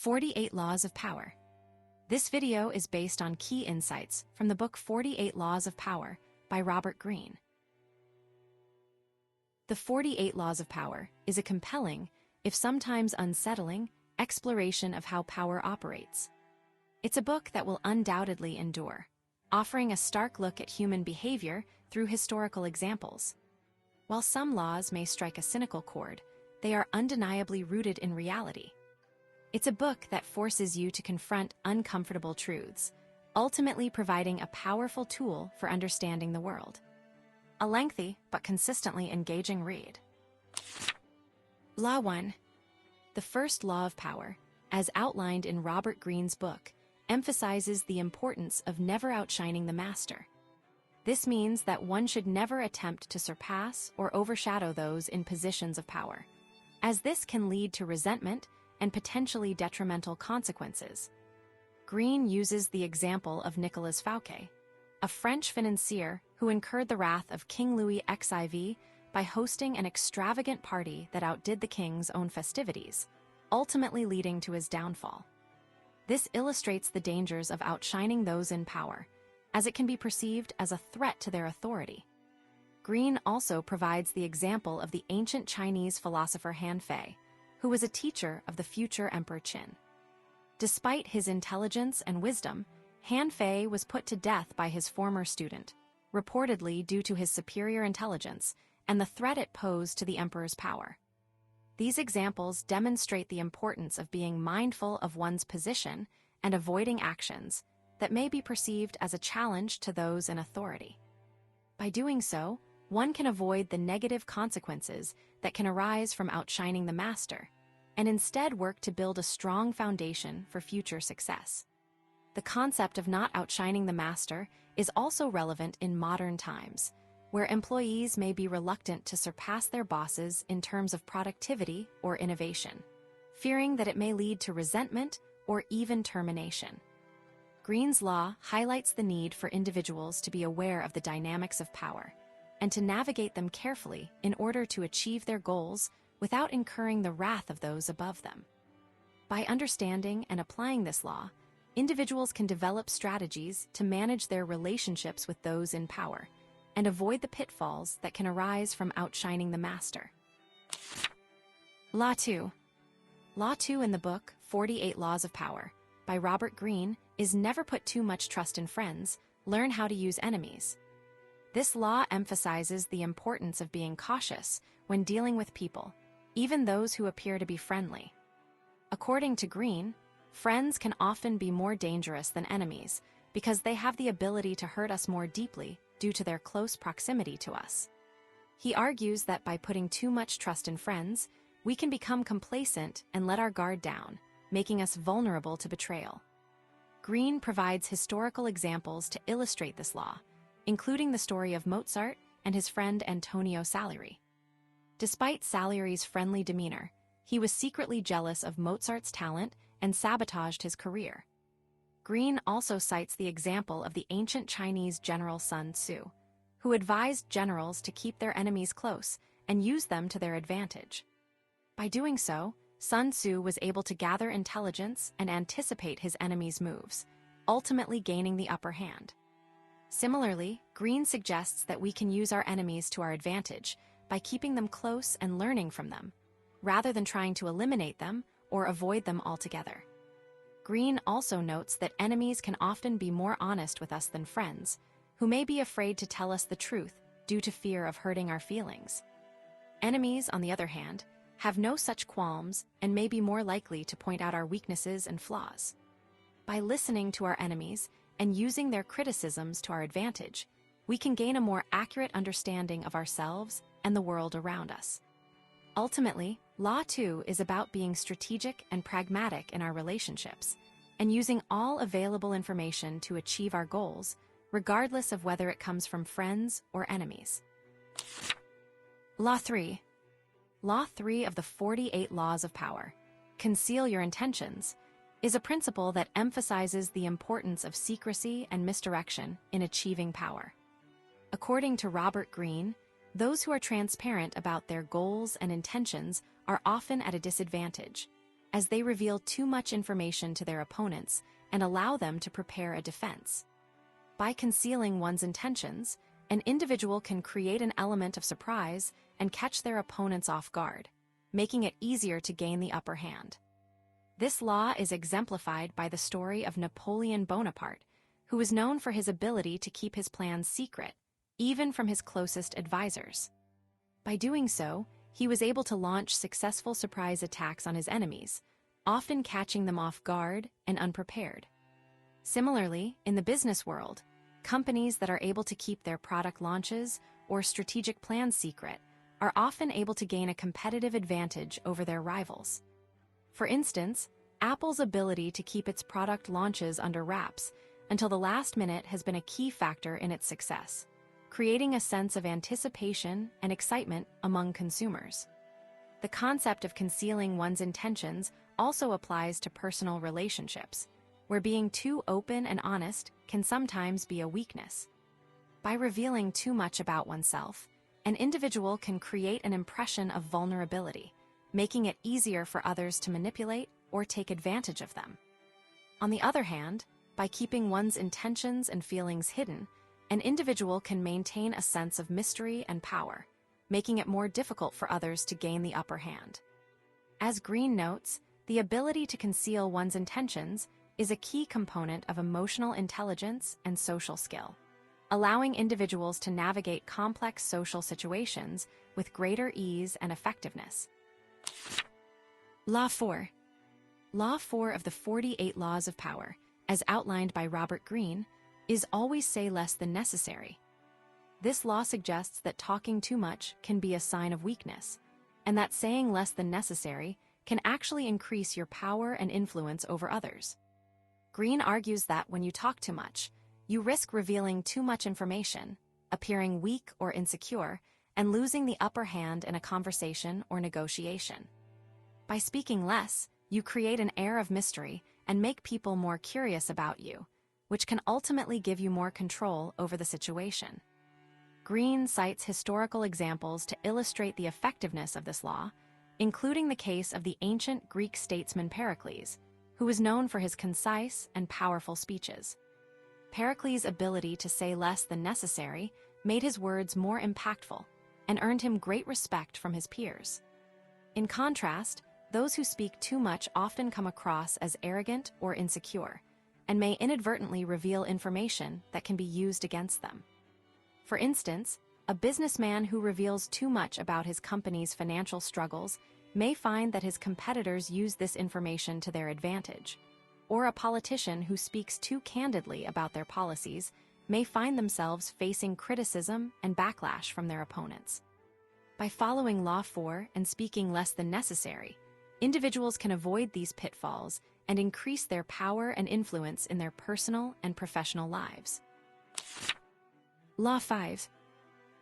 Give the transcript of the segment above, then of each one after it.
48 Laws of Power. This video is based on key insights from the book 48 Laws of Power by Robert Greene. The 48 Laws of Power is a compelling, if sometimes unsettling, exploration of how power operates. It's a book that will undoubtedly endure, offering a stark look at human behavior through historical examples. While some laws may strike a cynical chord, they are undeniably rooted in reality. It's a book that forces you to confront uncomfortable truths, ultimately providing a powerful tool for understanding the world. A lengthy but consistently engaging read. Law 1. The first law of power, as outlined in Robert Greene's book, emphasizes the importance of never outshining the master. This means that one should never attempt to surpass or overshadow those in positions of power, as this can lead to resentment and potentially detrimental consequences. Greene uses the example of Nicolas Fouquet, a French financier who incurred the wrath of King Louis XIV by hosting an extravagant party that outdid the king's own festivities, ultimately leading to his downfall. This illustrates the dangers of outshining those in power, as it can be perceived as a threat to their authority. Greene also provides the example of the ancient Chinese philosopher Han Fei, who was a teacher of the future Emperor Qin. Despite his intelligence and wisdom, Han Fei was put to death by his former student, reportedly due to his superior intelligence and the threat it posed to the emperor's power. These examples demonstrate the importance of being mindful of one's position and avoiding actions that may be perceived as a challenge to those in authority. By doing so, one can avoid the negative consequences that can arise from outshining the master, and instead work to build a strong foundation for future success. The concept of not outshining the master is also relevant in modern times, where employees may be reluctant to surpass their bosses in terms of productivity or innovation, fearing that it may lead to resentment or even termination. Greene's law highlights the need for individuals to be aware of the dynamics of power and to navigate them carefully in order to achieve their goals without incurring the wrath of those above them. By understanding and applying this law, individuals can develop strategies to manage their relationships with those in power and avoid the pitfalls that can arise from outshining the master. Law 2. Law 2 in the book 48 Laws of Power by Robert Greene is never put too much trust in friends, learn how to use enemies. This law emphasizes the importance of being cautious when dealing with people, even those who appear to be friendly. According to Greene, friends can often be more dangerous than enemies because they have the ability to hurt us more deeply due to their close proximity to us. He argues that by putting too much trust in friends, we can become complacent and let our guard down, making us vulnerable to betrayal. Greene provides historical examples to illustrate this law, including the story of Mozart and his friend Antonio Salieri. Despite Salieri's friendly demeanor, he was secretly jealous of Mozart's talent and sabotaged his career. Greene also cites the example of the ancient Chinese general Sun Tzu, who advised generals to keep their enemies close and use them to their advantage. By doing so, Sun Tzu was able to gather intelligence and anticipate his enemies' moves, ultimately gaining the upper hand. Similarly, Greene suggests that we can use our enemies to our advantage by keeping them close and learning from them, rather than trying to eliminate them or avoid them altogether. Greene also notes that enemies can often be more honest with us than friends, who may be afraid to tell us the truth due to fear of hurting our feelings. Enemies, on the other hand, have no such qualms and may be more likely to point out our weaknesses and flaws. By listening to our enemies and using their criticisms to our advantage, we can gain a more accurate understanding of ourselves and the world around us. Ultimately, Law 2 is about being strategic and pragmatic in our relationships, and using all available information to achieve our goals, regardless of whether it comes from friends or enemies. Law 3. Law 3 of the 48 Laws of Power, Conceal Your Intentions, is a principle that emphasizes the importance of secrecy and misdirection in achieving power. According to Robert Greene, those who are transparent about their goals and intentions are often at a disadvantage, as they reveal too much information to their opponents and allow them to prepare a defense. By concealing one's intentions, an individual can create an element of surprise and catch their opponents off guard, making it easier to gain the upper hand. This law is exemplified by the story of Napoleon Bonaparte, who was known for his ability to keep his plans secret, even from his closest advisors. By doing so, he was able to launch successful surprise attacks on his enemies, often catching them off guard and unprepared. Similarly, in the business world, companies that are able to keep their product launches or strategic plans secret are often able to gain a competitive advantage over their rivals. For instance, Apple's ability to keep its product launches under wraps until the last minute has been a key factor in its success, creating a sense of anticipation and excitement among consumers. The concept of concealing one's intentions also applies to personal relationships, where being too open and honest can sometimes be a weakness. By revealing too much about oneself, an individual can create an impression of vulnerability, making it easier for others to manipulate or take advantage of them. On the other hand, by keeping one's intentions and feelings hidden, an individual can maintain a sense of mystery and power, making it more difficult for others to gain the upper hand. As Greene notes, the ability to conceal one's intentions is a key component of emotional intelligence and social skill, allowing individuals to navigate complex social situations with greater ease and effectiveness. Law 4. Law 4 of the 48 Laws of Power, as outlined by Robert Greene, is always say less than necessary. This law suggests that talking too much can be a sign of weakness, and that saying less than necessary can actually increase your power and influence over others. Greene argues that when you talk too much, you risk revealing too much information, appearing weak or insecure, and losing the upper hand in a conversation or negotiation. By speaking less, you create an air of mystery and make people more curious about you, which can ultimately give you more control over the situation. Greene cites historical examples to illustrate the effectiveness of this law, including the case of the ancient Greek statesman Pericles, who was known for his concise and powerful speeches. Pericles' ability to say less than necessary made his words more impactful and earned him great respect from his peers. In contrast, those who speak too much often come across as arrogant or insecure, and may inadvertently reveal information that can be used against them. For instance, a businessman who reveals too much about his company's financial struggles may find that his competitors use this information to their advantage, or a politician who speaks too candidly about their policies may find themselves facing criticism and backlash from their opponents. By following Law 4 and speaking less than necessary, individuals can avoid these pitfalls and increase their power and influence in their personal and professional lives. Law 5.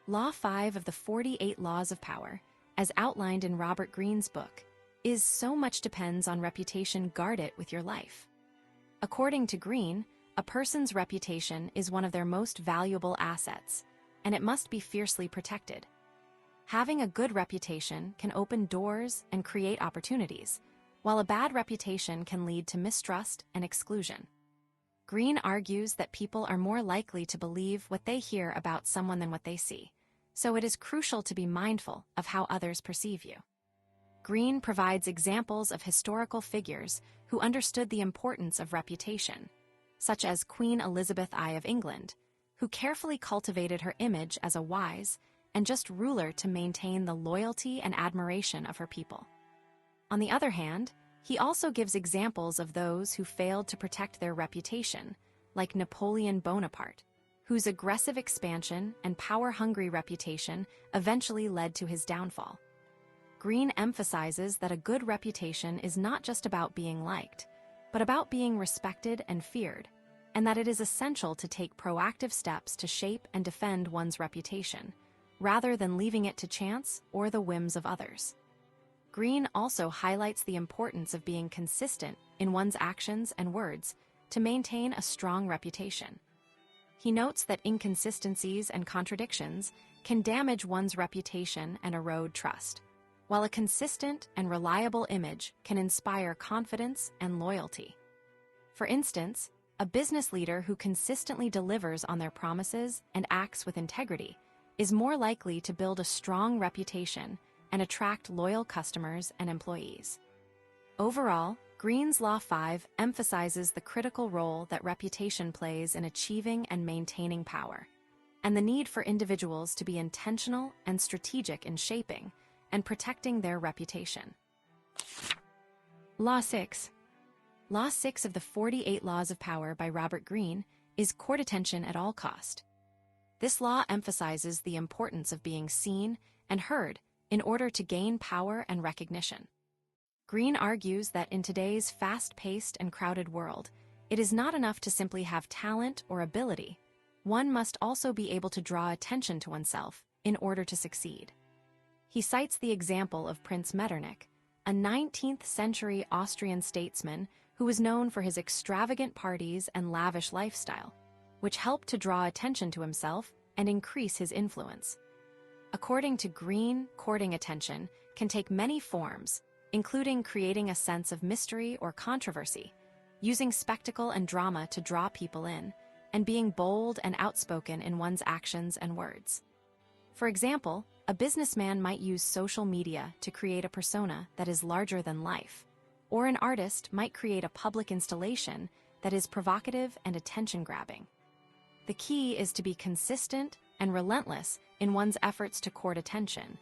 Law 5 of the 48 Laws of Power, as outlined in Robert Greene's book, is so much depends on reputation. Guard it with your life. According to Greene, a person's reputation is one of their most valuable assets, and it must be fiercely protected. Having a good reputation can open doors and create opportunities, while a bad reputation can lead to mistrust and exclusion. Greene argues that people are more likely to believe what they hear about someone than what they see, so it is crucial to be mindful of how others perceive you. Greene provides examples of historical figures who understood the importance of reputation, such as Queen Elizabeth I of England, who carefully cultivated her image as a wise and just ruler to maintain the loyalty and admiration of her people. On the other hand, he also gives examples of those who failed to protect their reputation, like Napoleon Bonaparte, whose aggressive expansion and power-hungry reputation eventually led to his downfall. Greene emphasizes that a good reputation is not just about being liked, but about being respected and feared, and that it is essential to take proactive steps to shape and defend one's reputation, rather than leaving it to chance or the whims of others. Greene also highlights the importance of being consistent in one's actions and words to maintain a strong reputation. He notes that inconsistencies and contradictions can damage one's reputation and erode trust, while a consistent and reliable image can inspire confidence and loyalty. For instance, a business leader who consistently delivers on their promises and acts with integrity is more likely to build a strong reputation and attract loyal customers and employees. Overall, Greene's Law 5 emphasizes the critical role that reputation plays in achieving and maintaining power, and the need for individuals to be intentional and strategic in shaping and protecting their reputation. Law 6. Law 6 of the 48 Laws of Power by Robert Greene is court attention at all cost. This law emphasizes the importance of being seen and heard in order to gain power and recognition. Greene argues that in today's fast-paced and crowded world, it is not enough to simply have talent or ability. One must also be able to draw attention to oneself in order to succeed. He cites the example of Prince Metternich, a 19th-century Austrian statesman who was known for his extravagant parties and lavish lifestyle, which helped to draw attention to himself and increase his influence. According to Greene, courting attention can take many forms, including creating a sense of mystery or controversy, using spectacle and drama to draw people in, and being bold and outspoken in one's actions and words. For example, a businessman might use social media to create a persona that is larger than life, or an artist might create a public installation that is provocative and attention-grabbing. The key is to be consistent and relentless in one's efforts to court attention,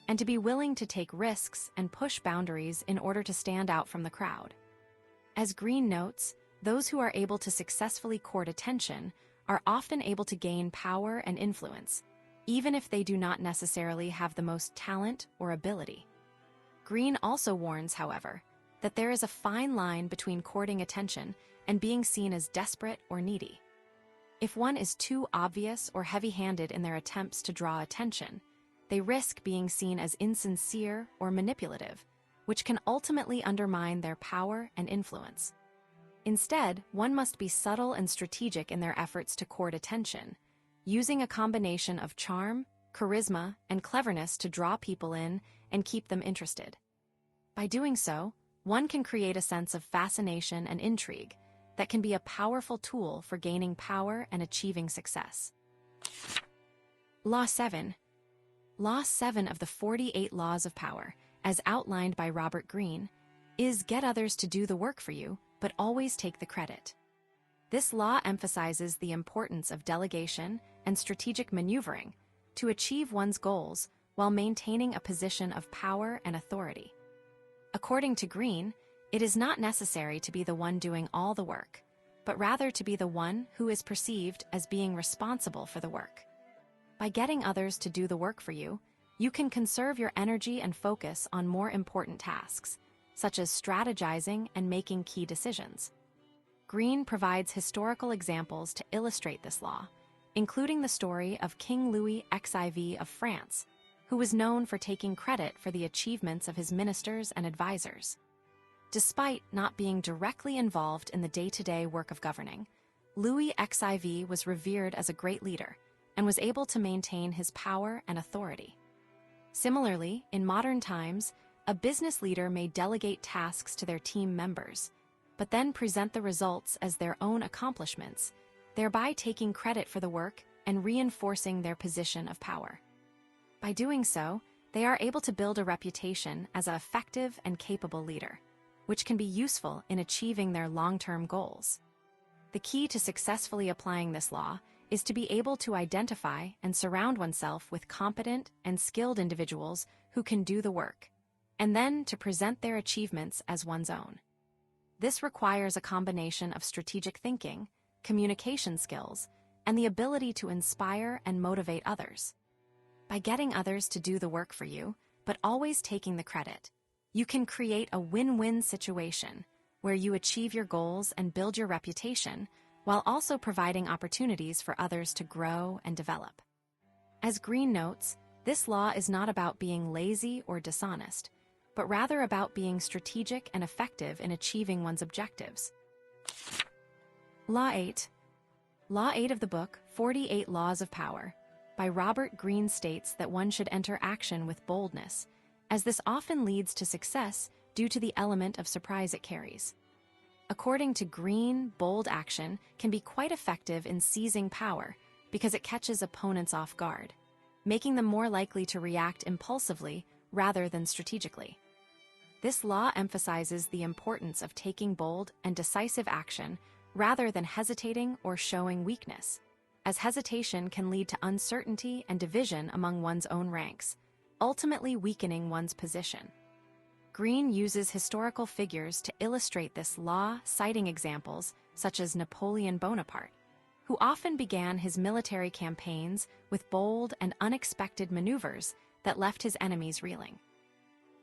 and to be willing to take risks and push boundaries in order to stand out from the crowd. As Greene notes, those who are able to successfully court attention are often able to gain power and influence, even if they do not necessarily have the most talent or ability. Greene also warns, however, that there is a fine line between courting attention and being seen as desperate or needy. If one is too obvious or heavy-handed in their attempts to draw attention, they risk being seen as insincere or manipulative, which can ultimately undermine their power and influence. Instead, one must be subtle and strategic in their efforts to court attention, using a combination of charm, charisma, and cleverness to draw people in and keep them interested. By doing so, one can create a sense of fascination and intrigue that can be a powerful tool for gaining power and achieving success. Law 7. Law 7 of the 48 Laws of Power, as outlined by Robert Greene, is get others to do the work for you, but always take the credit. This law emphasizes the importance of delegation and strategic maneuvering to achieve one's goals while maintaining a position of power and authority. According to Greene, it is not necessary to be the one doing all the work, but rather to be the one who is perceived as being responsible for the work. By getting others to do the work for you, you can conserve your energy and focus on more important tasks, such as strategizing and making key decisions. Greene provides historical examples to illustrate this law, including the story of King Louis XIV of France, who was known for taking credit for the achievements of his ministers and advisors. Despite not being directly involved in the day-to-day work of governing, Louis XIV was revered as a great leader and was able to maintain his power and authority. Similarly, in modern times, a business leader may delegate tasks to their team members, but then present the results as their own accomplishments, thereby taking credit for the work and reinforcing their position of power. By doing so, they are able to build a reputation as an effective and capable leader, which can be useful in achieving their long-term goals. The key to successfully applying this law is to be able to identify and surround oneself with competent and skilled individuals who can do the work, and then to present their achievements as one's own. This requires a combination of strategic thinking, communication skills, and the ability to inspire and motivate others. By getting others to do the work for you, but always taking the credit, you can create a win-win situation where you achieve your goals and build your reputation while also providing opportunities for others to grow and develop. As Greene notes, this law is not about being lazy or dishonest, but rather about being strategic and effective in achieving one's objectives. Law 8. Law 8 of the book, 48 Laws of Power, by Robert Greene states that one should enter action with boldness as this often leads to success due to the element of surprise it carries. According to Greene, bold action can be quite effective in seizing power because it catches opponents off guard, making them more likely to react impulsively rather than strategically. This law emphasizes the importance of taking bold and decisive action rather than hesitating or showing weakness, as hesitation can lead to uncertainty and division among one's own ranks, ultimately weakening one's position. Greene uses historical figures to illustrate this law, citing examples such as Napoleon Bonaparte, who often began his military campaigns with bold and unexpected maneuvers that left his enemies reeling.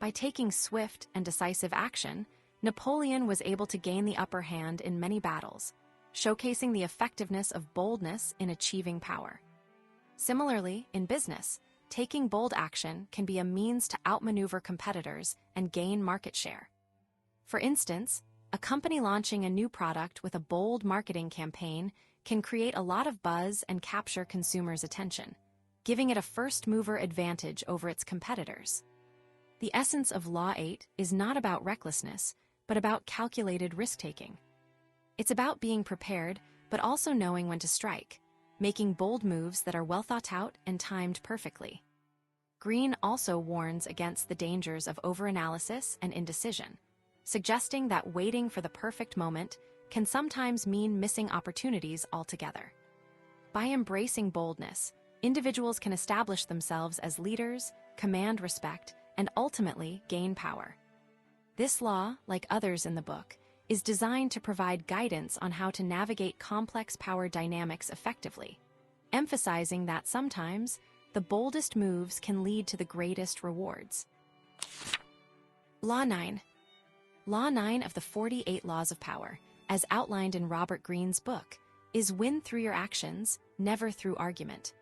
By taking swift and decisive action, Napoleon was able to gain the upper hand in many battles, showcasing the effectiveness of boldness in achieving power. Similarly, in business, taking bold action can be a means to outmaneuver competitors and gain market share. For instance, a company launching a new product with a bold marketing campaign can create a lot of buzz and capture consumers' attention, giving it a first-mover advantage over its competitors. The essence of Law 8 is not about recklessness, but about calculated risk-taking. It's about being prepared, but also knowing when to strike, making bold moves that are well thought out and timed perfectly. Greene also warns against the dangers of overanalysis and indecision, suggesting that waiting for the perfect moment can sometimes mean missing opportunities altogether. By embracing boldness, individuals can establish themselves as leaders, command respect, and ultimately gain power. This law, like others in the book, is designed to provide guidance on how to navigate complex power dynamics effectively, emphasizing that sometimes the boldest moves can lead to the greatest rewards. Law 9. Law 9 of the 48 Laws of Power, as outlined in Robert Greene's book, is win through your actions, never through argument.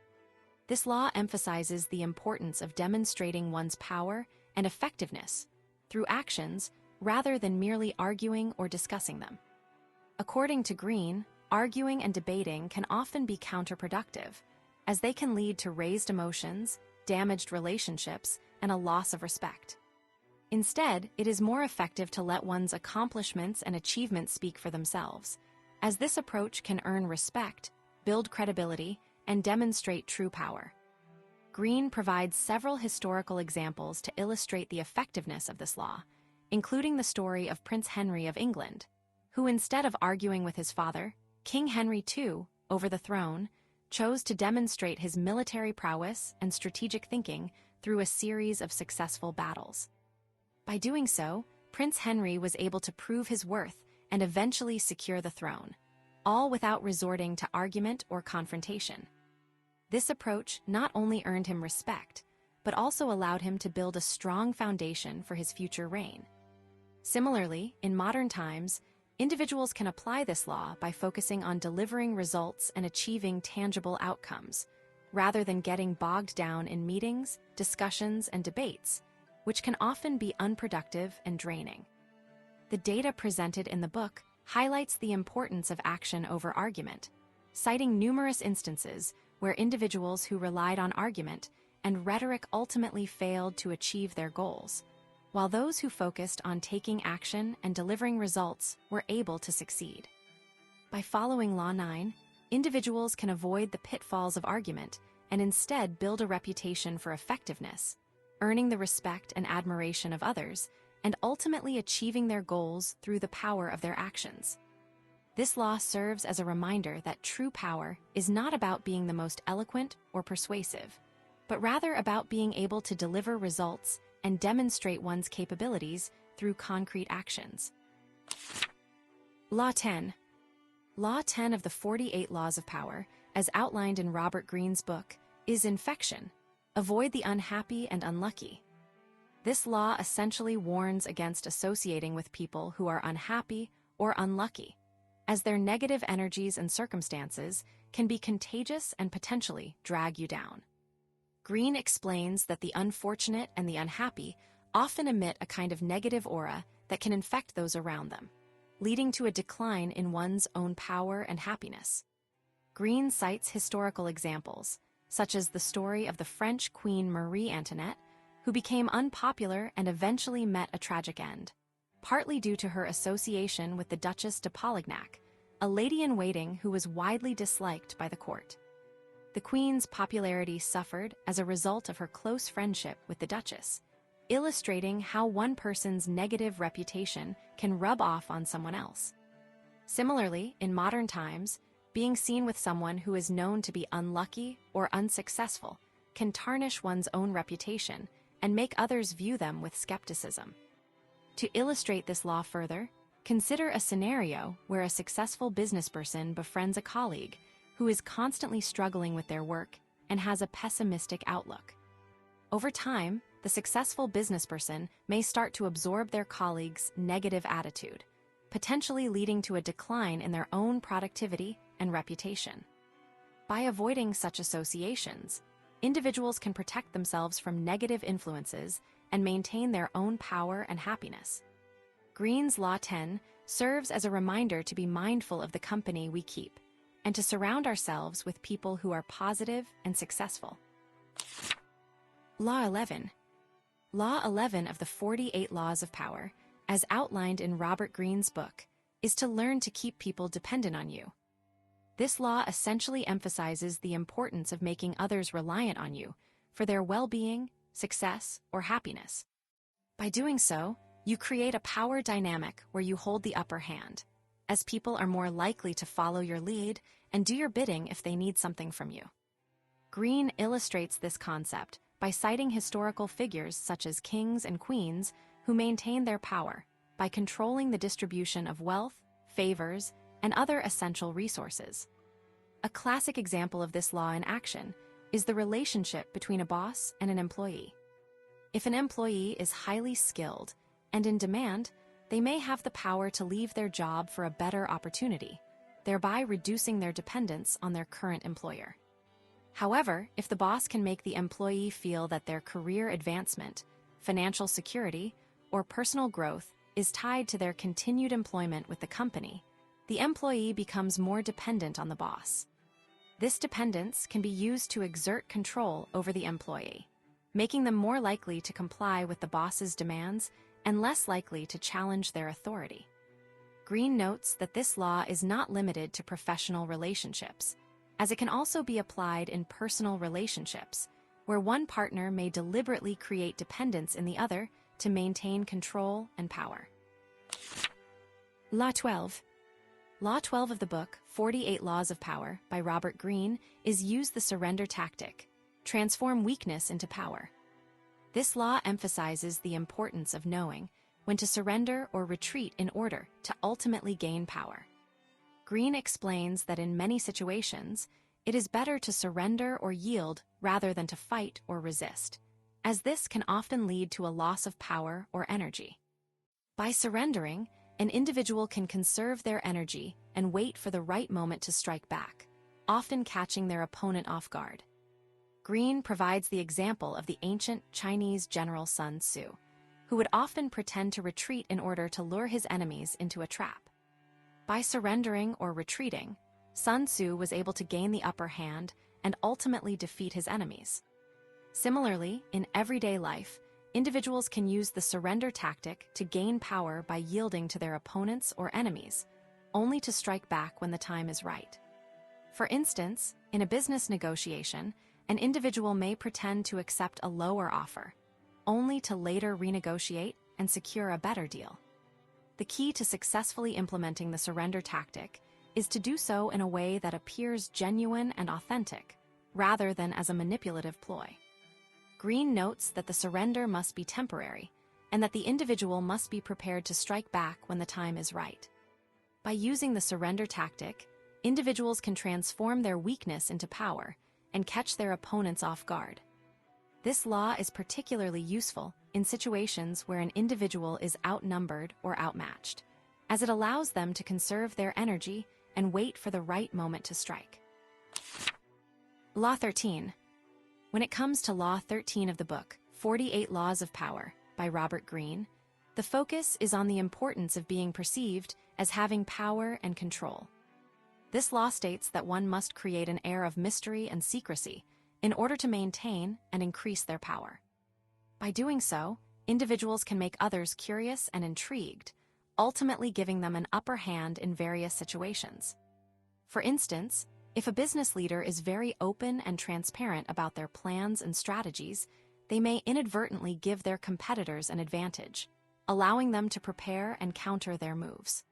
This law emphasizes the importance of demonstrating one's power and effectiveness through actions rather than merely arguing or discussing them. According to Greene, arguing and debating can often be counterproductive, as they can lead to raised emotions, damaged relationships, and a loss of respect. Instead, it is more effective to let one's accomplishments and achievements speak for themselves, as this approach can earn respect, build credibility, and demonstrate true power. Greene provides several historical examples to illustrate the effectiveness of this law, including the story of Prince Henry of England, who instead of arguing with his father, King Henry II, over the throne, chose to demonstrate his military prowess and strategic thinking through a series of successful battles. By doing so, Prince Henry was able to prove his worth and eventually secure the throne, all without resorting to argument or confrontation. This approach not only earned him respect, but also allowed him to build a strong foundation for his future reign. Similarly, in modern times, individuals can apply this law by focusing on delivering results and achieving tangible outcomes, rather than getting bogged down in meetings, discussions, and debates, which can often be unproductive and draining. The data presented in the book highlights the importance of action over argument, citing numerous instances where individuals who relied on argument and rhetoric ultimately failed to achieve their goals, while those who focused on taking action and delivering results were able to succeed. By following Law 9, individuals can avoid the pitfalls of argument and instead build a reputation for effectiveness, earning the respect and admiration of others, and ultimately achieving their goals through the power of their actions. This law serves as a reminder that true power is not about being the most eloquent or persuasive, but rather about being able to deliver results and demonstrate one's capabilities through concrete actions. Law 10. Law 10 of the 48 Laws of Power, as outlined in Robert Greene's book, is infection. Avoid the unhappy and unlucky. This law essentially warns against associating with people who are unhappy or unlucky, as their negative energies and circumstances can be contagious and potentially drag you down. Greene explains that the unfortunate and the unhappy often emit a kind of negative aura that can infect those around them, leading to a decline in one's own power and happiness. Greene cites historical examples, such as the story of the French Queen Marie Antoinette, who became unpopular and eventually met a tragic end, partly due to her association with the Duchess de Polignac, a lady-in-waiting who was widely disliked by the court. The queen's popularity suffered as a result of her close friendship with the Duchess, illustrating how one person's negative reputation can rub off on someone else. Similarly, in modern times, being seen with someone who is known to be unlucky or unsuccessful can tarnish one's own reputation and make others view them with skepticism. To illustrate this law further, consider a scenario where a successful businessperson befriends a colleague who is constantly struggling with their work and has a pessimistic outlook. Over time, the successful businessperson may start to absorb their colleague's negative attitude, potentially leading to a decline in their own productivity and reputation. By avoiding such associations, individuals can protect themselves from negative influences and maintain their own power and happiness. Greene's Law 10 serves as a reminder to be mindful of the company we keep and to surround ourselves with people who are positive and successful. Law 11. Law 11 of the 48 Laws of Power, as outlined in Robert Greene's book, is to learn to keep people dependent on you. This law essentially emphasizes the importance of making others reliant on you for their well-being, success, or happiness. By doing so, you create a power dynamic where you hold the upper hand, as people are more likely to follow your lead and do your bidding if they need something from you. Greene illustrates this concept by citing historical figures such as kings and queens who maintained their power by controlling the distribution of wealth, favors, and other essential resources. A classic example of this law in action is the relationship between a boss and an employee. If an employee is highly skilled and in demand, they may have the power to leave their job for a better opportunity, thereby reducing their dependence on their current employer. However, if the boss can make the employee feel that their career advancement, financial security, or personal growth is tied to their continued employment with the company, the employee becomes more dependent on the boss. This dependence can be used to exert control over the employee, making them more likely to comply with the boss's demands and less likely to challenge their authority. Greene notes that this law is not limited to professional relationships, as it can also be applied in personal relationships, where one partner may deliberately create dependence in the other to maintain control and power. Law 12. Law 12 of the book, 48 Laws of Power, by Robert Greene, is use the surrender tactic, transform weakness into power. This law emphasizes the importance of knowing when to surrender or retreat in order to ultimately gain power. Greene explains that in many situations, it is better to surrender or yield rather than to fight or resist, as this can often lead to a loss of power or energy. By surrendering, an individual can conserve their energy and wait for the right moment to strike back, often catching their opponent off guard. Greene provides the example of the ancient Chinese general Sun Tzu, who would often pretend to retreat in order to lure his enemies into a trap. By surrendering or retreating, Sun Tzu was able to gain the upper hand and ultimately defeat his enemies. Similarly, in everyday life, individuals can use the surrender tactic to gain power by yielding to their opponents or enemies, only to strike back when the time is right. For instance, in a business negotiation, an individual may pretend to accept a lower offer, only to later renegotiate and secure a better deal. The key to successfully implementing the surrender tactic is to do so in a way that appears genuine and authentic, rather than as a manipulative ploy. Greene notes that the surrender must be temporary, and that the individual must be prepared to strike back when the time is right. By using the surrender tactic, individuals can transform their weakness into power and catch their opponents off guard. This law is particularly useful in situations where an individual is outnumbered or outmatched, as it allows them to conserve their energy and wait for the right moment to strike. Law 13. When it comes to Law 13 of the book, 48 Laws of Power, by Robert Greene, the focus is on the importance of being perceived as having power and control. This law states that one must create an air of mystery and secrecy in order to maintain and increase their power. By doing so, individuals can make others curious and intrigued, ultimately giving them an upper hand in various situations. For instance, if a business leader is very open and transparent about their plans and strategies, they may inadvertently give their competitors an advantage, allowing them to prepare and counter their moves.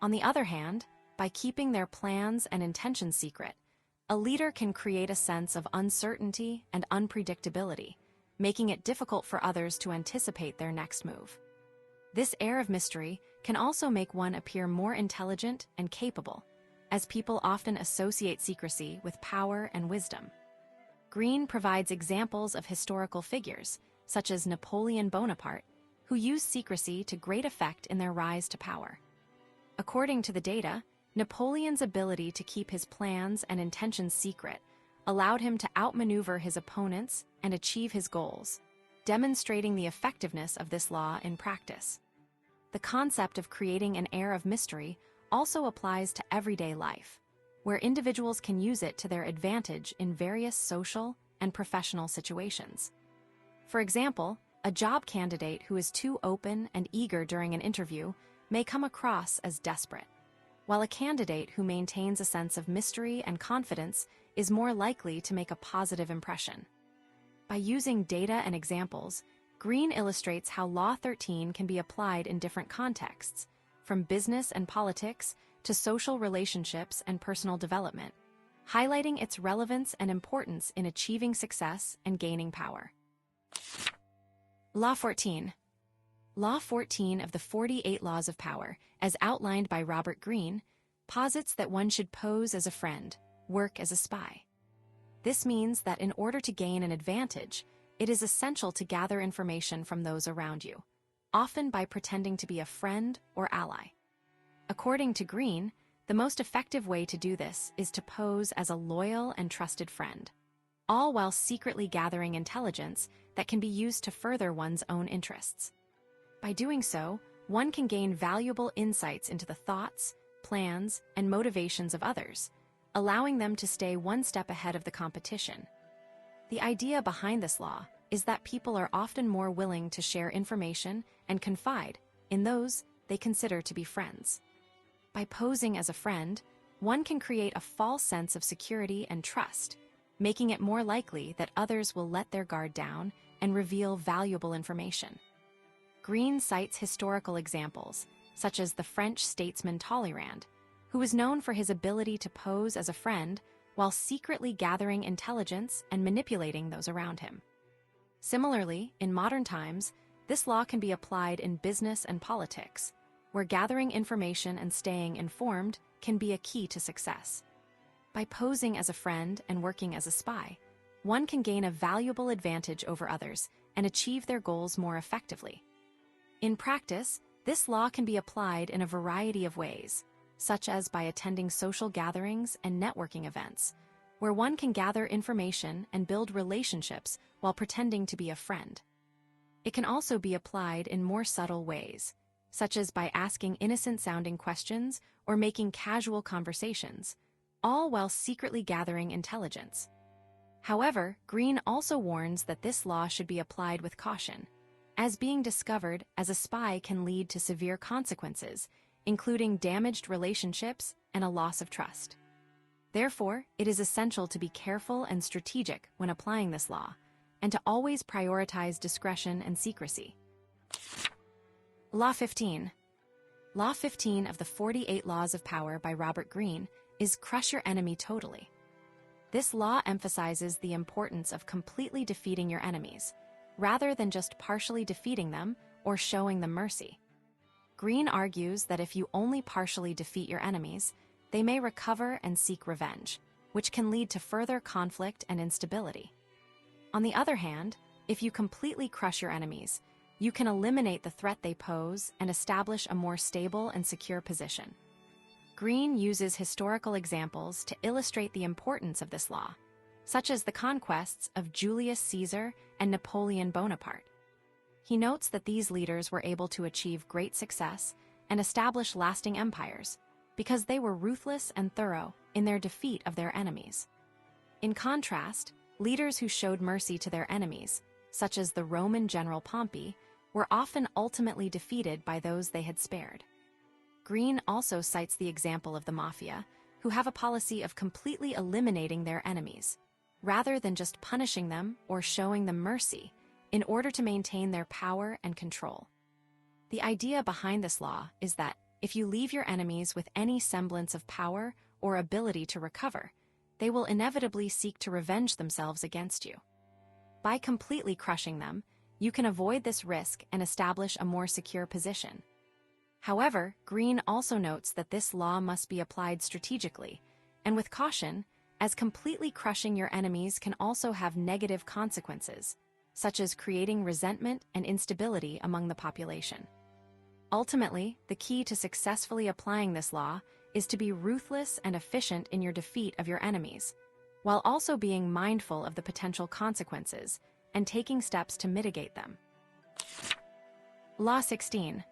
On the other hand, by keeping their plans and intentions secret, a leader can create a sense of uncertainty and unpredictability, making it difficult for others to anticipate their next move. This air of mystery can also make one appear more intelligent and capable, as people often associate secrecy with power and wisdom. Greene provides examples of historical figures, such as Napoleon Bonaparte, who used secrecy to great effect in their rise to power. According to the data, Napoleon's ability to keep his plans and intentions secret allowed him to outmaneuver his opponents and achieve his goals, demonstrating the effectiveness of this law in practice. The concept of creating an air of mystery also applies to everyday life, where individuals can use it to their advantage in various social and professional situations. For example, a job candidate who is too open and eager during an interview may come across as desperate, while a candidate who maintains a sense of mystery and confidence is more likely to make a positive impression. By using data and examples, Greene illustrates how Law 13 can be applied in different contexts, from business and politics to social relationships and personal development, highlighting its relevance and importance in achieving success and gaining power. Law 14. Law 14 of the 48 Laws of Power, as outlined by Robert Greene, posits that one should pose as a friend, work as a spy. This means that in order to gain an advantage, it is essential to gather information from those around you, often by pretending to be a friend or ally. According to Greene, the most effective way to do this is to pose as a loyal and trusted friend, all while secretly gathering intelligence that can be used to further one's own interests. By doing so, one can gain valuable insights into the thoughts, plans, and motivations of others, allowing them to stay one step ahead of the competition. The idea behind this law is that people are often more willing to share information and confide in those they consider to be friends. By posing as a friend, one can create a false sense of security and trust, making it more likely that others will let their guard down and reveal valuable information. Greene cites historical examples, such as the French statesman Talleyrand, who was known for his ability to pose as a friend while secretly gathering intelligence and manipulating those around him. Similarly, in modern times, this law can be applied in business and politics, where gathering information and staying informed can be a key to success. By posing as a friend and working as a spy, one can gain a valuable advantage over others and achieve their goals more effectively. In practice, this law can be applied in a variety of ways, such as by attending social gatherings and networking events, where one can gather information and build relationships while pretending to be a friend. It can also be applied in more subtle ways, such as by asking innocent-sounding questions or making casual conversations, all while secretly gathering intelligence. However, Greene also warns that this law should be applied with caution, as being discovered as a spy can lead to severe consequences, including damaged relationships and a loss of trust. Therefore, it is essential to be careful and strategic when applying this law, and to always prioritize discretion and secrecy. Law 15. Law 15 of the 48 Laws of Power by Robert Greene is crush your enemy totally. This law emphasizes the importance of completely defeating your enemies, rather than just partially defeating them or showing them mercy. Greene argues that if you only partially defeat your enemies, they may recover and seek revenge, which can lead to further conflict and instability. On the other hand, if you completely crush your enemies, you can eliminate the threat they pose and establish a more stable and secure position. Greene uses historical examples to illustrate the importance of this law, such as the conquests of Julius Caesar and Napoleon Bonaparte. He notes that these leaders were able to achieve great success and establish lasting empires because they were ruthless and thorough in their defeat of their enemies. In contrast, leaders who showed mercy to their enemies, such as the Roman general Pompey, were often ultimately defeated by those they had spared. Greene also cites the example of the mafia, who have a policy of completely eliminating their enemies, rather than just punishing them or showing them mercy, in order to maintain their power and control. The idea behind this law is that if you leave your enemies with any semblance of power or ability to recover, they will inevitably seek to revenge themselves against you. By completely crushing them, you can avoid this risk and establish a more secure position. However, Greene also notes that this law must be applied strategically and with caution, as completely crushing your enemies can also have negative consequences, such as creating resentment and instability among the population. Ultimately, the key to successfully applying this law is to be ruthless and efficient in your defeat of your enemies, while also being mindful of the potential consequences and taking steps to mitigate them. Law 16.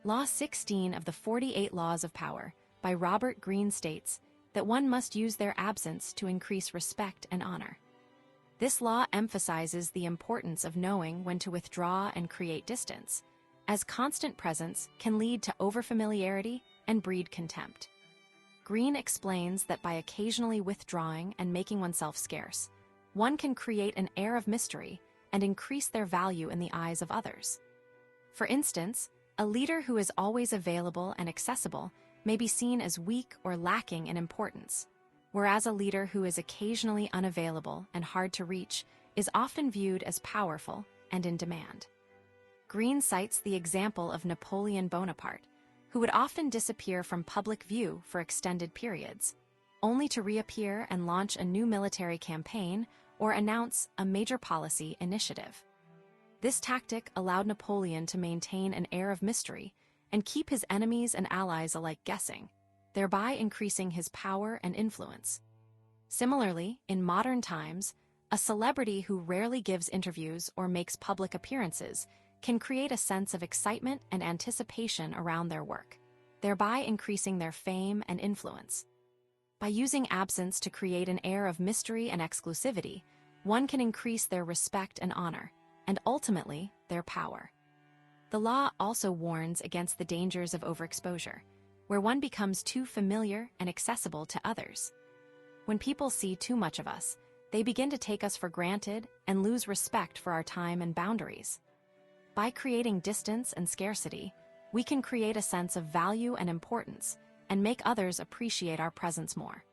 Law 16 of the 48 Laws of Power by Robert Greene states that one must use their absence to increase respect and honor. This law emphasizes the importance of knowing when to withdraw and create distance, as constant presence can lead to overfamiliarity and breed contempt. Greene explains that by occasionally withdrawing and making oneself scarce, one can create an air of mystery and increase their value in the eyes of others. For instance, a leader who is always available and accessible may be seen as weak or lacking in importance, whereas a leader who is occasionally unavailable and hard to reach is often viewed as powerful and in demand. Greene cites the example of Napoleon Bonaparte, who would often disappear from public view for extended periods, only to reappear and launch a new military campaign or announce a major policy initiative. This tactic allowed Napoleon to maintain an air of mystery and keep his enemies and allies alike guessing, thereby increasing his power and influence. Similarly, in modern times, a celebrity who rarely gives interviews or makes public appearances can create a sense of excitement and anticipation around their work, thereby increasing their fame and influence. By using absence to create an air of mystery and exclusivity, one can increase their respect and honor, and ultimately, their power. The law also warns against the dangers of overexposure, where one becomes too familiar and accessible to others. When people see too much of us, they begin to take us for granted and lose respect for our time and boundaries. By creating distance and scarcity, we can create a sense of value and importance and make others appreciate our presence more.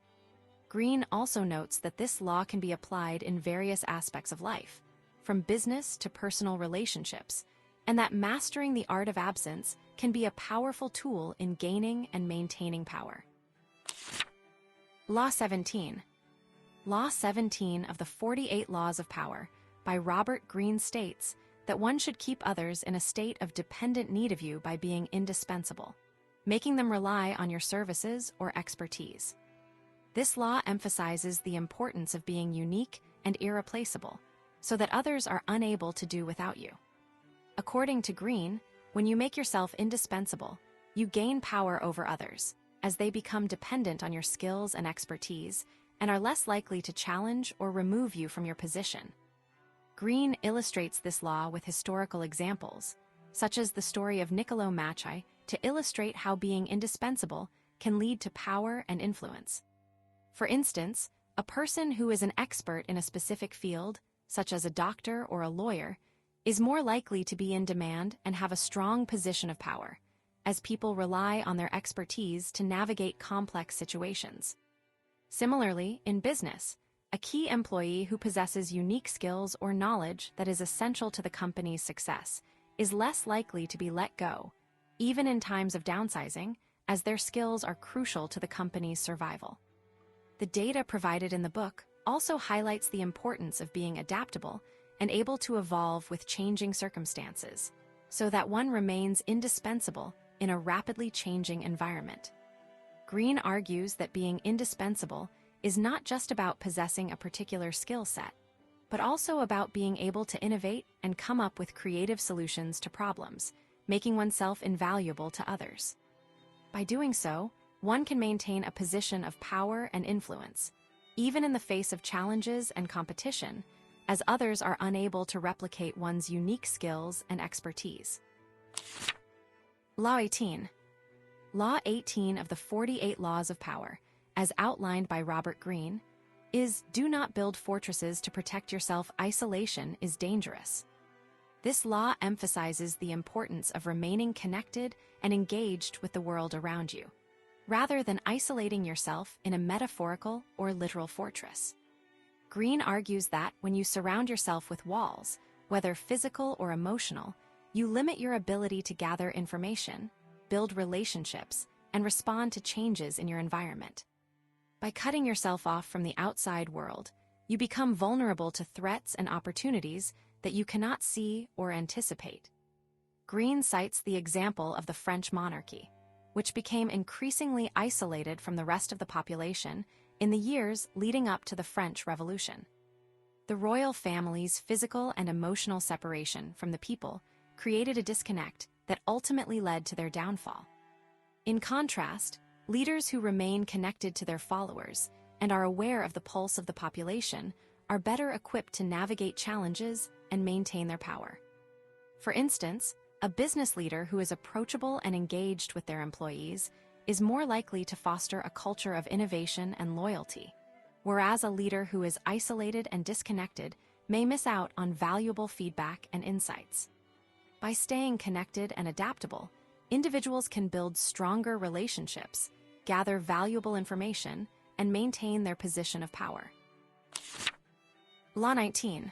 Greene also notes that this law can be applied in various aspects of life, from business to personal relationships, and that mastering the art of absence can be a powerful tool in gaining and maintaining power. Law 17. Law 17 of the 48 Laws of Power by Robert Greene states that one should keep others in a state of dependent need of you by being indispensable, making them rely on your services or expertise. This law emphasizes the importance of being unique and irreplaceable, so that others are unable to do without you. According to Greene, when you make yourself indispensable, you gain power over others, as they become dependent on your skills and expertise and are less likely to challenge or remove you from your position. Greene illustrates this law with historical examples, such as the story of Niccolo Maci, to illustrate how being indispensable can lead to power and influence. For instance, a person who is an expert in a specific field, such as a doctor or a lawyer, is more likely to be in demand and have a strong position of power, as people rely on their expertise to navigate complex situations. Similarly, in business, a key employee who possesses unique skills or knowledge that is essential to the company's success is less likely to be let go, even in times of downsizing, as their skills are crucial to the company's survival. The data provided in the book also highlights the importance of being adaptable and able to evolve with changing circumstances, so that one remains indispensable in a rapidly changing environment. Greene argues that being indispensable is not just about possessing a particular skill set, but also about being able to innovate and come up with creative solutions to problems, making oneself invaluable to others. By doing so, one can maintain a position of power and influence, even in the face of challenges and competition, as others are unable to replicate one's unique skills and expertise. Law 18. Law 18 of the 48 Laws of Power, as outlined by Robert Greene, is do not build fortresses to protect yourself. Isolation is dangerous. This law emphasizes the importance of remaining connected and engaged with the world around you, rather than isolating yourself in a metaphorical or literal fortress. Greene argues that when you surround yourself with walls, whether physical or emotional, you limit your ability to gather information, build relationships, and respond to changes in your environment. By cutting yourself off from the outside world, you become vulnerable to threats and opportunities that you cannot see or anticipate. Greene cites the example of the French monarchy, which became increasingly isolated from the rest of the population in the years leading up to the French Revolution. The royal family's physical and emotional separation from the people created a disconnect that ultimately led to their downfall. In contrast, leaders who remain connected to their followers and are aware of the pulse of the population are better equipped to navigate challenges and maintain their power. For instance, a business leader who is approachable and engaged with their employees is more likely to foster a culture of innovation and loyalty, whereas a leader who is isolated and disconnected may miss out on valuable feedback and insights. By staying connected and adaptable, individuals can build stronger relationships, gather valuable information, and maintain their position of power. Law 19.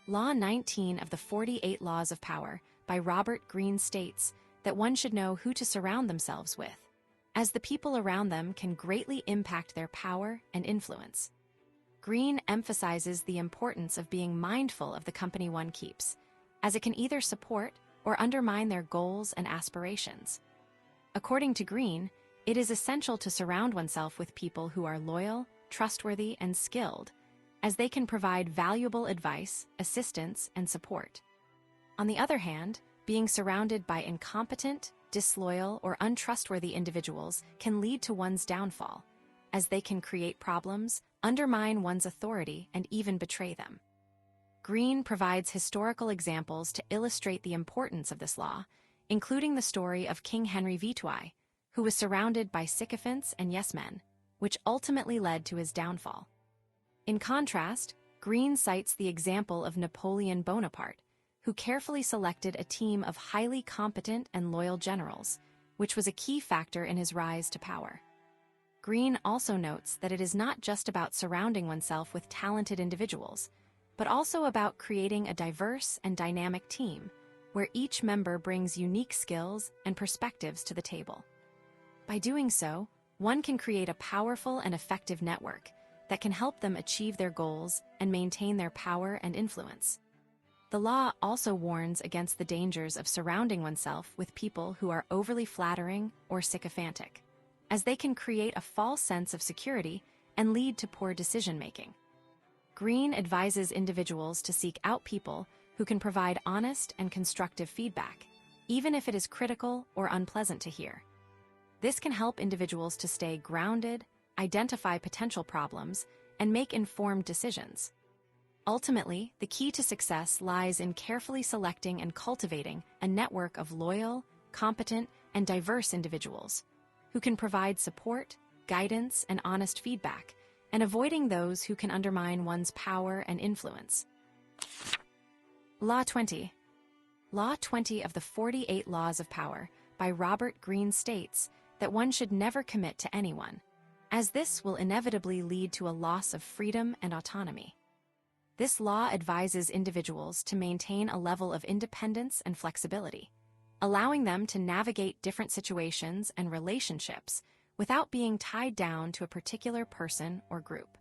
Law 19 of the 48 Laws of Power by Robert Greene states that one should know who to surround themselves with, as the people around them can greatly impact their power and influence. Greene emphasizes the importance of being mindful of the company one keeps, as it can either support or undermine their goals and aspirations. According to Greene, it is essential to surround oneself with people who are loyal, trustworthy, and skilled, as they can provide valuable advice, assistance, and support. On the other hand, being surrounded by incompetent, disloyal, or untrustworthy individuals can lead to one's downfall, as they can create problems, undermine one's authority, and even betray them. Greene provides historical examples to illustrate the importance of this law, including the story of King Henry VIII, who was surrounded by sycophants and yes-men, which ultimately led to his downfall. In contrast, Greene cites the example of Napoleon Bonaparte, who carefully selected a team of highly competent and loyal generals, which was a key factor in his rise to power. Greene also notes that it is not just about surrounding oneself with talented individuals, but also about creating a diverse and dynamic team, where each member brings unique skills and perspectives to the table. By doing so, one can create a powerful and effective network that can help them achieve their goals and maintain their power and influence. The law also warns against the dangers of surrounding oneself with people who are overly flattering or sycophantic, as they can create a false sense of security and lead to poor decision-making. Greene advises individuals to seek out people who can provide honest and constructive feedback, even if it is critical or unpleasant to hear. This can help individuals to stay grounded, identify potential problems, and make informed decisions. Ultimately, the key to success lies in carefully selecting and cultivating a network of loyal, competent, and diverse individuals who can provide support, guidance, and honest feedback, and avoiding those who can undermine one's power and influence. Law 20. Law 20 of the 48 Laws of Power by Robert Greene states that one should never commit to anyone, as this will inevitably lead to a loss of freedom and autonomy. This law advises individuals to maintain a level of independence and flexibility, allowing them to navigate different situations and relationships without being tied down to a particular person or group.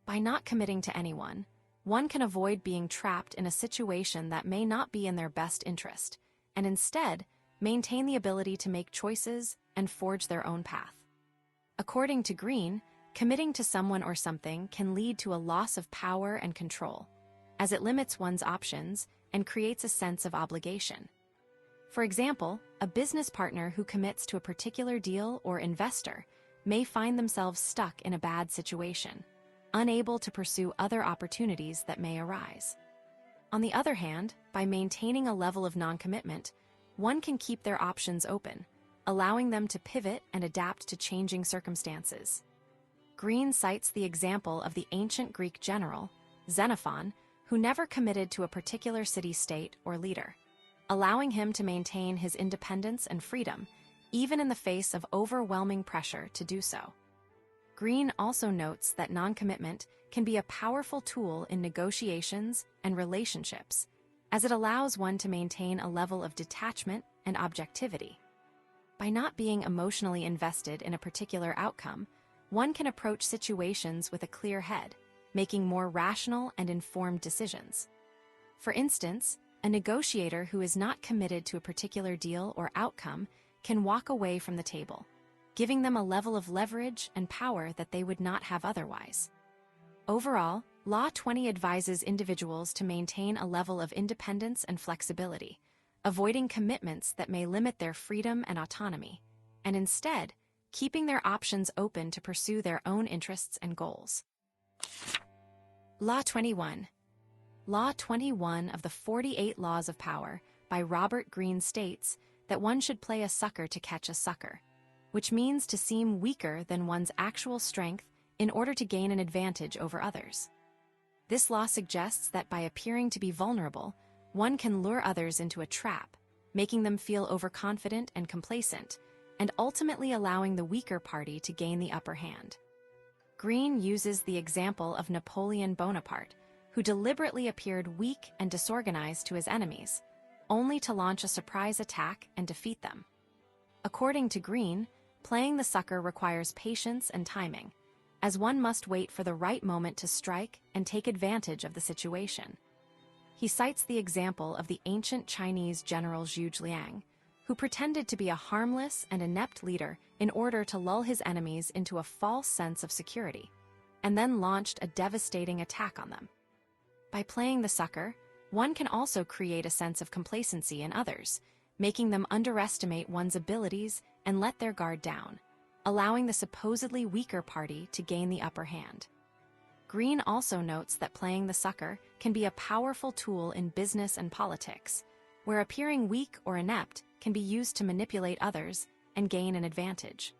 By not committing to anyone, one can avoid being trapped in a situation that may not be in their best interest, and instead maintain the ability to make choices and forge their own path. According to Greene, committing to someone or something can lead to a loss of power and control, as it limits one's options and creates a sense of obligation. For example, a business partner who commits to a particular deal or investor may find themselves stuck in a bad situation, unable to pursue other opportunities that may arise. On the other hand, by maintaining a level of non-commitment, one can keep their options open, allowing them to pivot and adapt to changing circumstances. Greene cites the example of the ancient Greek general, Xenophon, who never committed to a particular city-state or leader, allowing him to maintain his independence and freedom, even in the face of overwhelming pressure to do so. Greene also notes that non-commitment can be a powerful tool in negotiations and relationships, as it allows one to maintain a level of detachment and objectivity. By not being emotionally invested in a particular outcome, one can approach situations with a clear head, making more rational and informed decisions. For instance, a negotiator who is not committed to a particular deal or outcome can walk away from the table, giving them a level of leverage and power that they would not have otherwise. Overall, Law 20 advises individuals to maintain a level of independence and flexibility, avoiding commitments that may limit their freedom and autonomy, and instead, keeping their options open to pursue their own interests and goals. Law 21. Law 21 of the 48 Laws of Power by Robert Greene states that one should play a sucker to catch a sucker, which means to seem weaker than one's actual strength in order to gain an advantage over others. This law suggests that by appearing to be vulnerable, one can lure others into a trap, making them feel overconfident and complacent, and ultimately allowing the weaker party to gain the upper hand. Greene uses the example of Napoleon Bonaparte, who deliberately appeared weak and disorganized to his enemies, only to launch a surprise attack and defeat them. According to Greene, playing the sucker requires patience and timing, as one must wait for the right moment to strike and take advantage of the situation. He cites the example of the ancient Chinese general Zhuge Liang, who pretended to be a harmless and inept leader in order to lull his enemies into a false sense of security, and then launched a devastating attack on them. By playing the sucker, one can also create a sense of complacency in others, making them underestimate one's abilities and let their guard down, allowing the supposedly weaker party to gain the upper hand. Greene also notes that playing the sucker can be a powerful tool in business and politics, where appearing weak or inept can be used to manipulate others and gain an advantage.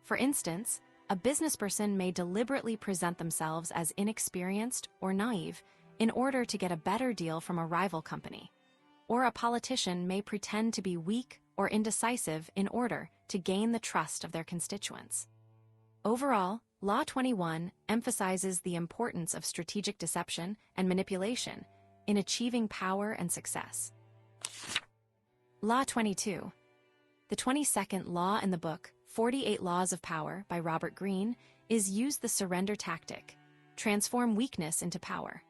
For instance, a businessperson may deliberately present themselves as inexperienced or naive in order to get a better deal from a rival company, or a politician may pretend to be weak or indecisive in order to gain the trust of their constituents. Overall, Law 21 emphasizes the importance of strategic deception and manipulation in achieving power and success. Law 22. The 22nd law in the book, 48 Laws of Power by Robert Greene, is use the surrender tactic, transform weakness into power.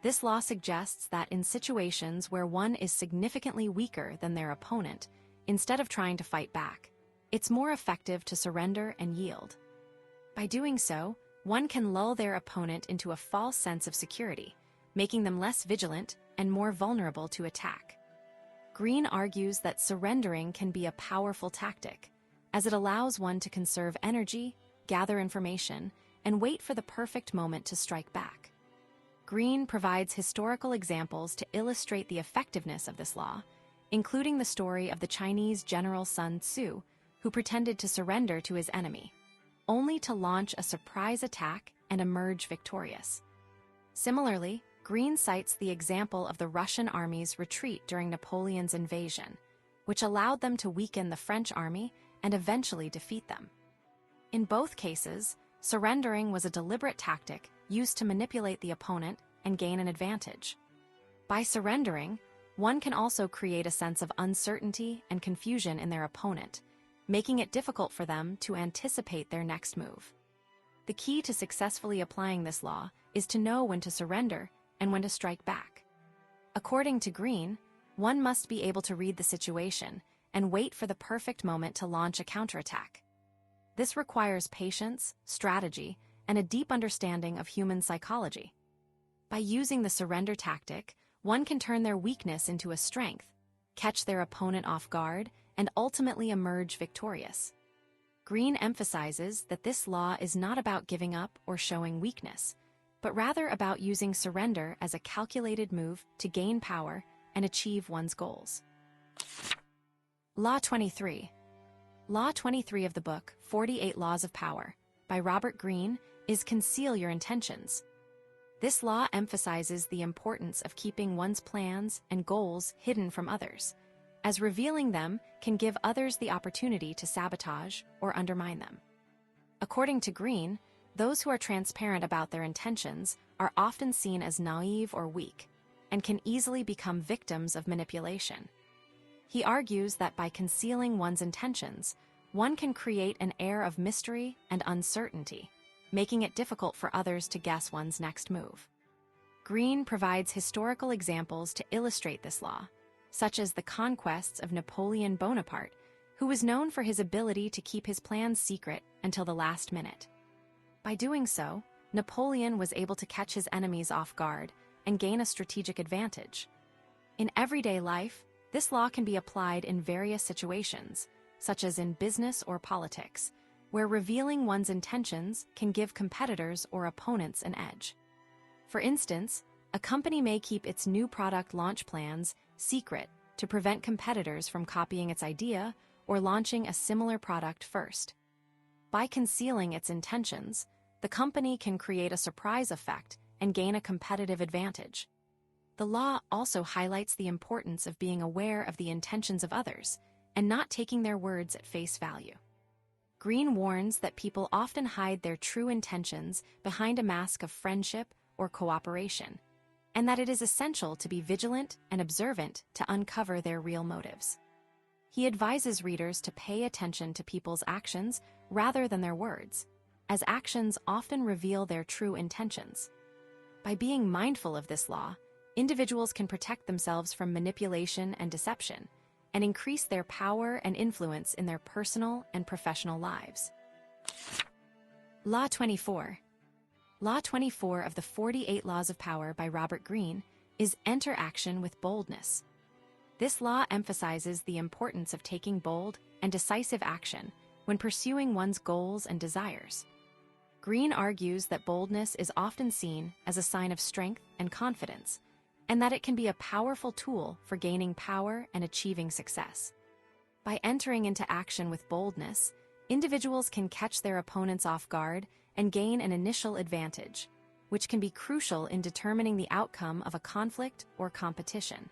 This law suggests that in situations where one is significantly weaker than their opponent, instead of trying to fight back, it's more effective to surrender and yield. By doing so, one can lull their opponent into a false sense of security, making them less vigilant and more vulnerable to attack. Greene argues that surrendering can be a powerful tactic, as it allows one to conserve energy, gather information, and wait for the perfect moment to strike back. Greene provides historical examples to illustrate the effectiveness of this law, including the story of the Chinese general Sun Tzu, who pretended to surrender to his enemy, only to launch a surprise attack and emerge victorious. Similarly, Greene cites the example of the Russian army's retreat during Napoleon's invasion, which allowed them to weaken the French army and eventually defeat them. In both cases, surrendering was a deliberate tactic used to manipulate the opponent and gain an advantage. By surrendering, one can also create a sense of uncertainty and confusion in their opponent, making it difficult for them to anticipate their next move. The key to successfully applying this law is to know when to surrender and when to strike back. According to Greene, one must be able to read the situation and wait for the perfect moment to launch a counterattack. This requires patience, strategy, and a deep understanding of human psychology. By using the surrender tactic, one can turn their weakness into a strength, catch their opponent off guard, and ultimately emerge victorious. Greene emphasizes that this law is not about giving up or showing weakness, but rather about using surrender as a calculated move to gain power and achieve one's goals. Law 23. Law 23 of the book, 48 Laws of Power, by Robert Greene, is conceal your intentions. This law emphasizes the importance of keeping one's plans and goals hidden from others, as revealing them can give others the opportunity to sabotage or undermine them. According to Greene, those who are transparent about their intentions are often seen as naive or weak, and can easily become victims of manipulation. He argues that by concealing one's intentions, one can create an air of mystery and uncertainty, making it difficult for others to guess one's next move. Greene provides historical examples to illustrate this law, such as the conquests of Napoleon Bonaparte, who was known for his ability to keep his plans secret until the last minute. By doing so, Napoleon was able to catch his enemies off guard and gain a strategic advantage. In everyday life, this law can be applied in various situations, such as in business or politics, where revealing one's intentions can give competitors or opponents an edge. For instance, a company may keep its new product launch plans secret to prevent competitors from copying its idea or launching a similar product first. By concealing its intentions, the company can create a surprise effect and gain a competitive advantage. The law also highlights the importance of being aware of the intentions of others and not taking their words at face value. Greene warns that people often hide their true intentions behind a mask of friendship or cooperation, and that it is essential to be vigilant and observant to uncover their real motives. He advises readers to pay attention to people's actions rather than their words, as actions often reveal their true intentions. By being mindful of this law, individuals can protect themselves from manipulation and deception, and increase their power and influence in their personal and professional lives. Law 24. Law 24 of the 48 Laws of Power by Robert Greene is enter action with boldness. This law emphasizes the importance of taking bold and decisive action when pursuing one's goals and desires. Greene argues that boldness is often seen as a sign of strength and confidence, and that it can be a powerful tool for gaining power and achieving success. By entering into action with boldness, individuals can catch their opponents off guard and gain an initial advantage, which can be crucial in determining the outcome of a conflict or competition.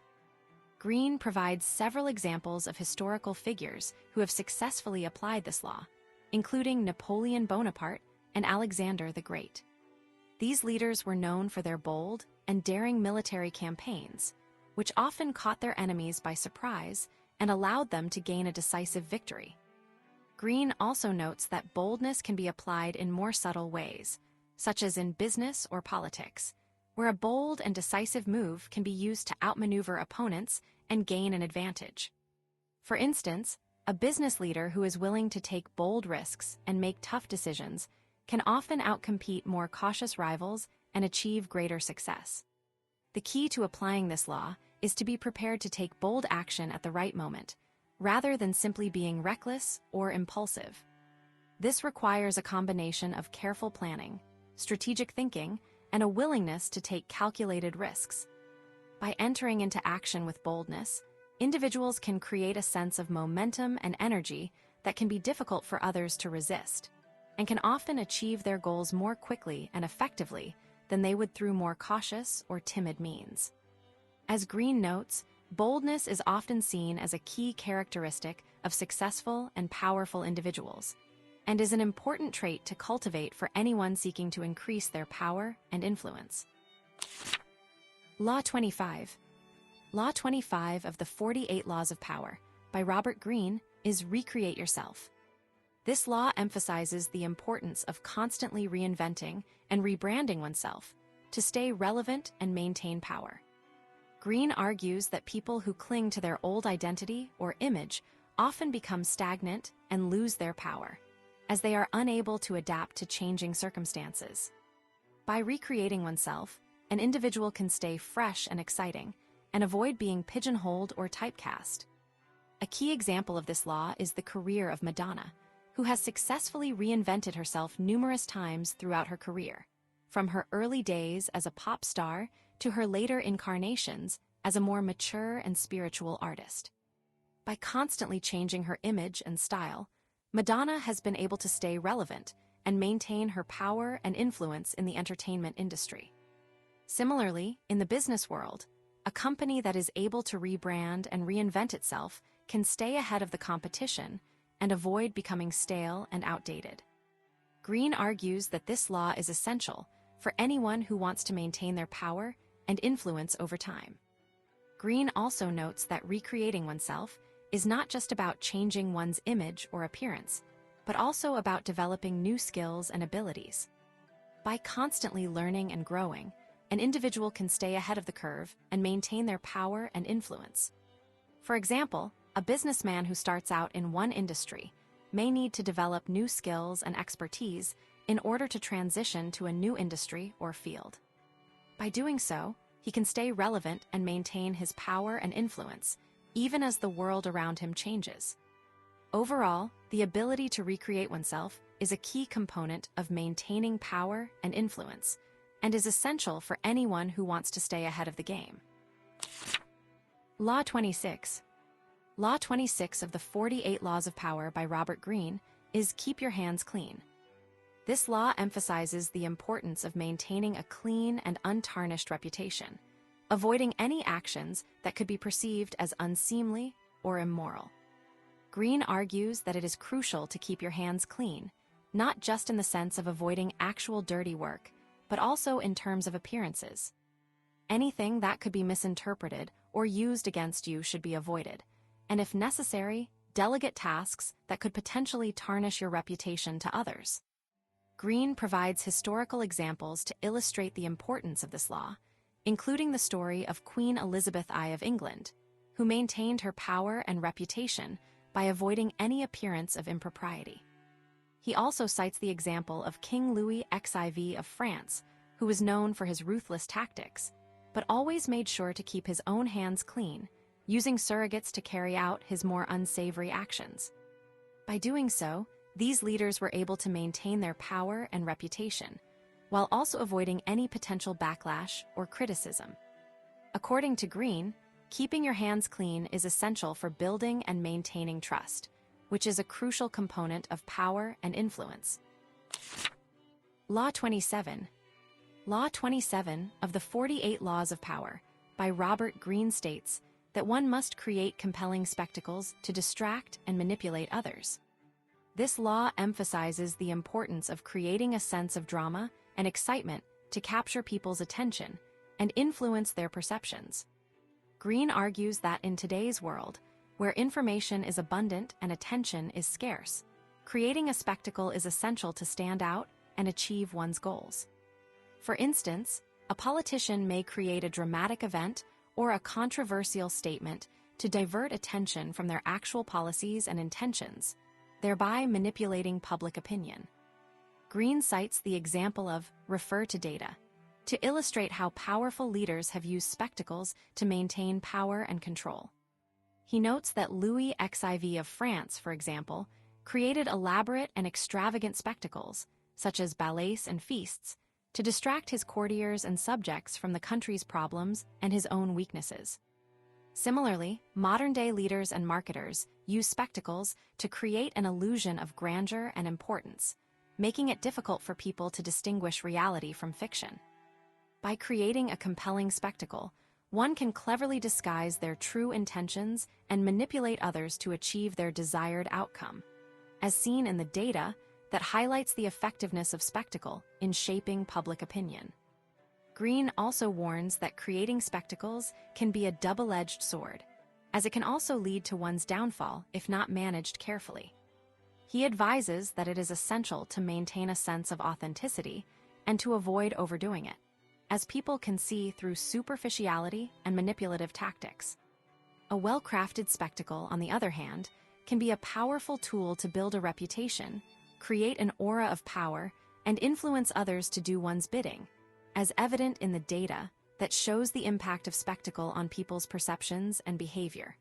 Greene provides several examples of historical figures who have successfully applied this law, including Napoleon Bonaparte and Alexander the Great. These leaders were known for their bold and daring military campaigns, which often caught their enemies by surprise and allowed them to gain a decisive victory. Greene also notes that boldness can be applied in more subtle ways, such as in business or politics, where a bold and decisive move can be used to outmaneuver opponents and gain an advantage. For instance, a business leader who is willing to take bold risks and make tough decisions can often outcompete more cautious rivals and achieve greater success. The key to applying this law is to be prepared to take bold action at the right moment, rather than simply being reckless or impulsive. This requires a combination of careful planning, strategic thinking, and a willingness to take calculated risks. By entering into action with boldness, individuals can create a sense of momentum and energy that can be difficult for others to resist, and can often achieve their goals more quickly and effectively than they would through more cautious or timid means. As Greene notes, boldness is often seen as a key characteristic of successful and powerful individuals, and is an important trait to cultivate for anyone seeking to increase their power and influence. Law 25. Law 25 of the 48 Laws of Power by Robert Greene is recreate yourself. This law emphasizes the importance of constantly reinventing and rebranding oneself to stay relevant and maintain power. Greene argues that people who cling to their old identity or image often become stagnant and lose their power, as they are unable to adapt to changing circumstances. By recreating oneself, an individual can stay fresh and exciting and avoid being pigeonholed or typecast. A key example of this law is the career of Madonna, who has successfully reinvented herself numerous times throughout her career, from her early days as a pop star to her later incarnations as a more mature and spiritual artist. By constantly changing her image and style, Madonna has been able to stay relevant and maintain her power and influence in the entertainment industry. Similarly, in the business world, a company that is able to rebrand and reinvent itself can stay ahead of the competition and avoid becoming stale and outdated. Greene argues that this law is essential for anyone who wants to maintain their power and influence over time. Greene also notes that recreating oneself is not just about changing one's image or appearance, but also about developing new skills and abilities. By constantly learning and growing, an individual can stay ahead of the curve and maintain their power and influence. For example, a businessman who starts out in one industry may need to develop new skills and expertise in order to transition to a new industry or field. By doing so, he can stay relevant and maintain his power and influence, even as the world around him changes. Overall, the ability to recreate oneself is a key component of maintaining power and influence, and is essential for anyone who wants to stay ahead of the game. Law 26. Law 26 of the 48 Laws of Power by Robert Greene is keep your hands clean. This law emphasizes the importance of maintaining a clean and untarnished reputation, avoiding any actions that could be perceived as unseemly or immoral. Greene argues that it is crucial to keep your hands clean, not just in the sense of avoiding actual dirty work, but also in terms of appearances. Anything that could be misinterpreted or used against you should be avoided, and if necessary, delegate tasks that could potentially tarnish your reputation to others. Greene provides historical examples to illustrate the importance of this law, including the story of Queen Elizabeth I of England, who maintained her power and reputation by avoiding any appearance of impropriety. He also cites the example of King Louis XIV of France, who was known for his ruthless tactics, but always made sure to keep his own hands clean, using surrogates to carry out his more unsavory actions. By doing so, these leaders were able to maintain their power and reputation, while also avoiding any potential backlash or criticism. According to Greene, keeping your hands clean is essential for building and maintaining trust, which is a crucial component of power and influence. Law 27. Law 27 of the 48 Laws of Power by Robert Greene states that one must create compelling spectacles to distract and manipulate others. This law emphasizes the importance of creating a sense of drama and excitement to capture people's attention and influence their perceptions. Greene argues that in today's world, where information is abundant and attention is scarce, creating a spectacle is essential to stand out and achieve one's goals. For instance, a politician may create a dramatic event or a controversial statement to divert attention from their actual policies and intentions, thereby manipulating public opinion. Greene cites the example of refer to data to illustrate how powerful leaders have used spectacles to maintain power and control. He notes that Louis XIV of France, for example, created elaborate and extravagant spectacles, such as ballets and feasts, to distract his courtiers and subjects from the country's problems and his own weaknesses. Similarly, modern-day leaders and marketers use spectacles to create an illusion of grandeur and importance, making it difficult for people to distinguish reality from fiction. By creating a compelling spectacle, one can cleverly disguise their true intentions and manipulate others to achieve their desired outcome, as seen in the data that highlights the effectiveness of spectacle in shaping public opinion. Greene also warns that creating spectacles can be a double-edged sword, as it can also lead to one's downfall if not managed carefully. He advises that it is essential to maintain a sense of authenticity and to avoid overdoing it, as people can see through superficiality and manipulative tactics. A well-crafted spectacle, on the other hand, can be a powerful tool to build a reputation, create an aura of power, and influence others to do one's bidding, as evident in the data that shows the impact of spectacle on people's perceptions and behavior.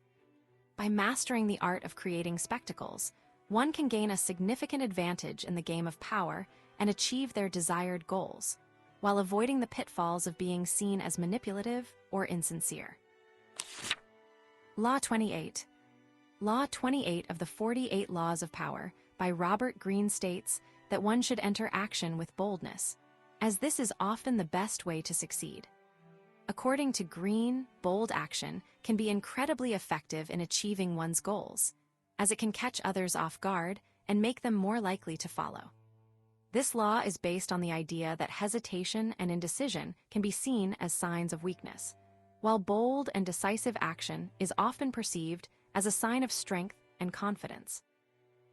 By mastering the art of creating spectacles, one can gain a significant advantage in the game of power and achieve their desired goals, while avoiding the pitfalls of being seen as manipulative or insincere. Law 28. Law 28 of the 48 Laws of Power by Robert Greene states that one should enter action with boldness, as this is often the best way to succeed. According to Greene, bold action can be incredibly effective in achieving one's goals, as it can catch others off guard and make them more likely to follow. This law is based on the idea that hesitation and indecision can be seen as signs of weakness, while bold and decisive action is often perceived as a sign of strength and confidence.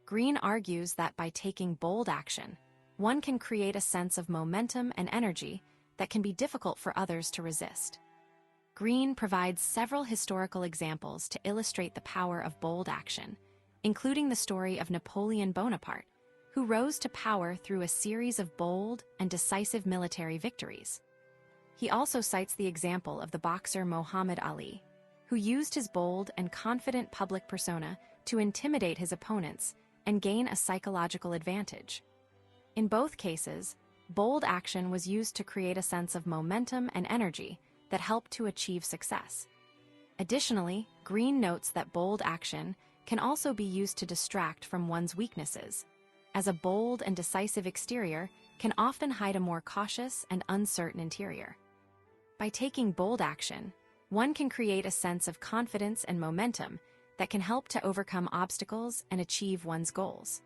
Greene argues that by taking bold action, one can create a sense of momentum and energy that can be difficult for others to resist. Greene provides several historical examples to illustrate the power of bold action, including the story of Napoleon Bonaparte, who rose to power through a series of bold and decisive military victories. He also cites the example of the boxer Muhammad Ali, who used his bold and confident public persona to intimidate his opponents and gain a psychological advantage. In both cases, bold action was used to create a sense of momentum and energy that helped to achieve success. Additionally, Greene notes that bold action can also be used to distract from one's weaknesses, as a bold and decisive exterior can often hide a more cautious and uncertain interior. By taking bold action, one can create a sense of confidence and momentum that can help to overcome obstacles and achieve one's goals.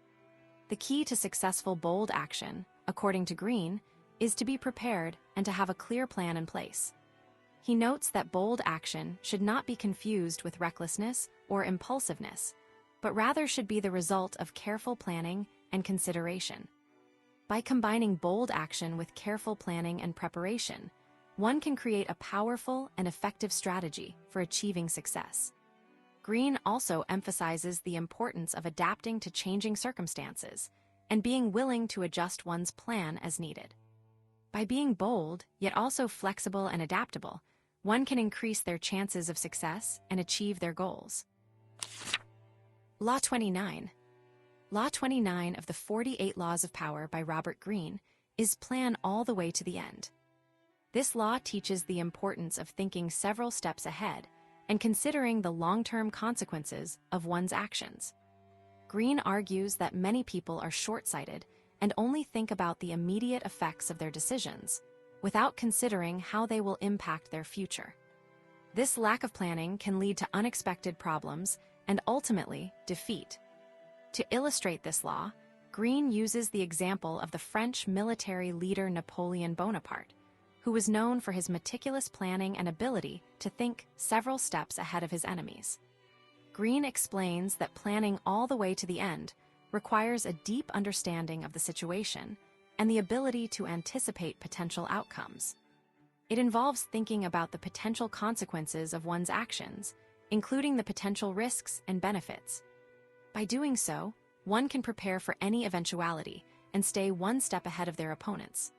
The key to successful bold action, according to Greene, is to be prepared and to have a clear plan in place. He notes that bold action should not be confused with recklessness or impulsiveness, but rather should be the result of careful planning and consideration. By combining bold action with careful planning and preparation, one can create a powerful and effective strategy for achieving success. Greene also emphasizes the importance of adapting to changing circumstances and being willing to adjust one's plan as needed. By being bold, yet also flexible and adaptable, one can increase their chances of success and achieve their goals. Law 29. Law 29 of the 48 Laws of Power by Robert Greene is plan all the way to the end. This law teaches the importance of thinking several steps ahead and considering the long-term consequences of one's actions. Greene argues that many people are short-sighted and only think about the immediate effects of their decisions, without considering how they will impact their future. This lack of planning can lead to unexpected problems and ultimately defeat. To illustrate this law, Greene uses the example of the French military leader Napoleon Bonaparte, who was known for his meticulous planning and ability to think several steps ahead of his enemies. Greene explains that planning all the way to the end requires a deep understanding of the situation and the ability to anticipate potential outcomes. It involves thinking about the potential consequences of one's actions, including the potential risks and benefits. By doing so, one can prepare for any eventuality and stay one step ahead of their opponents.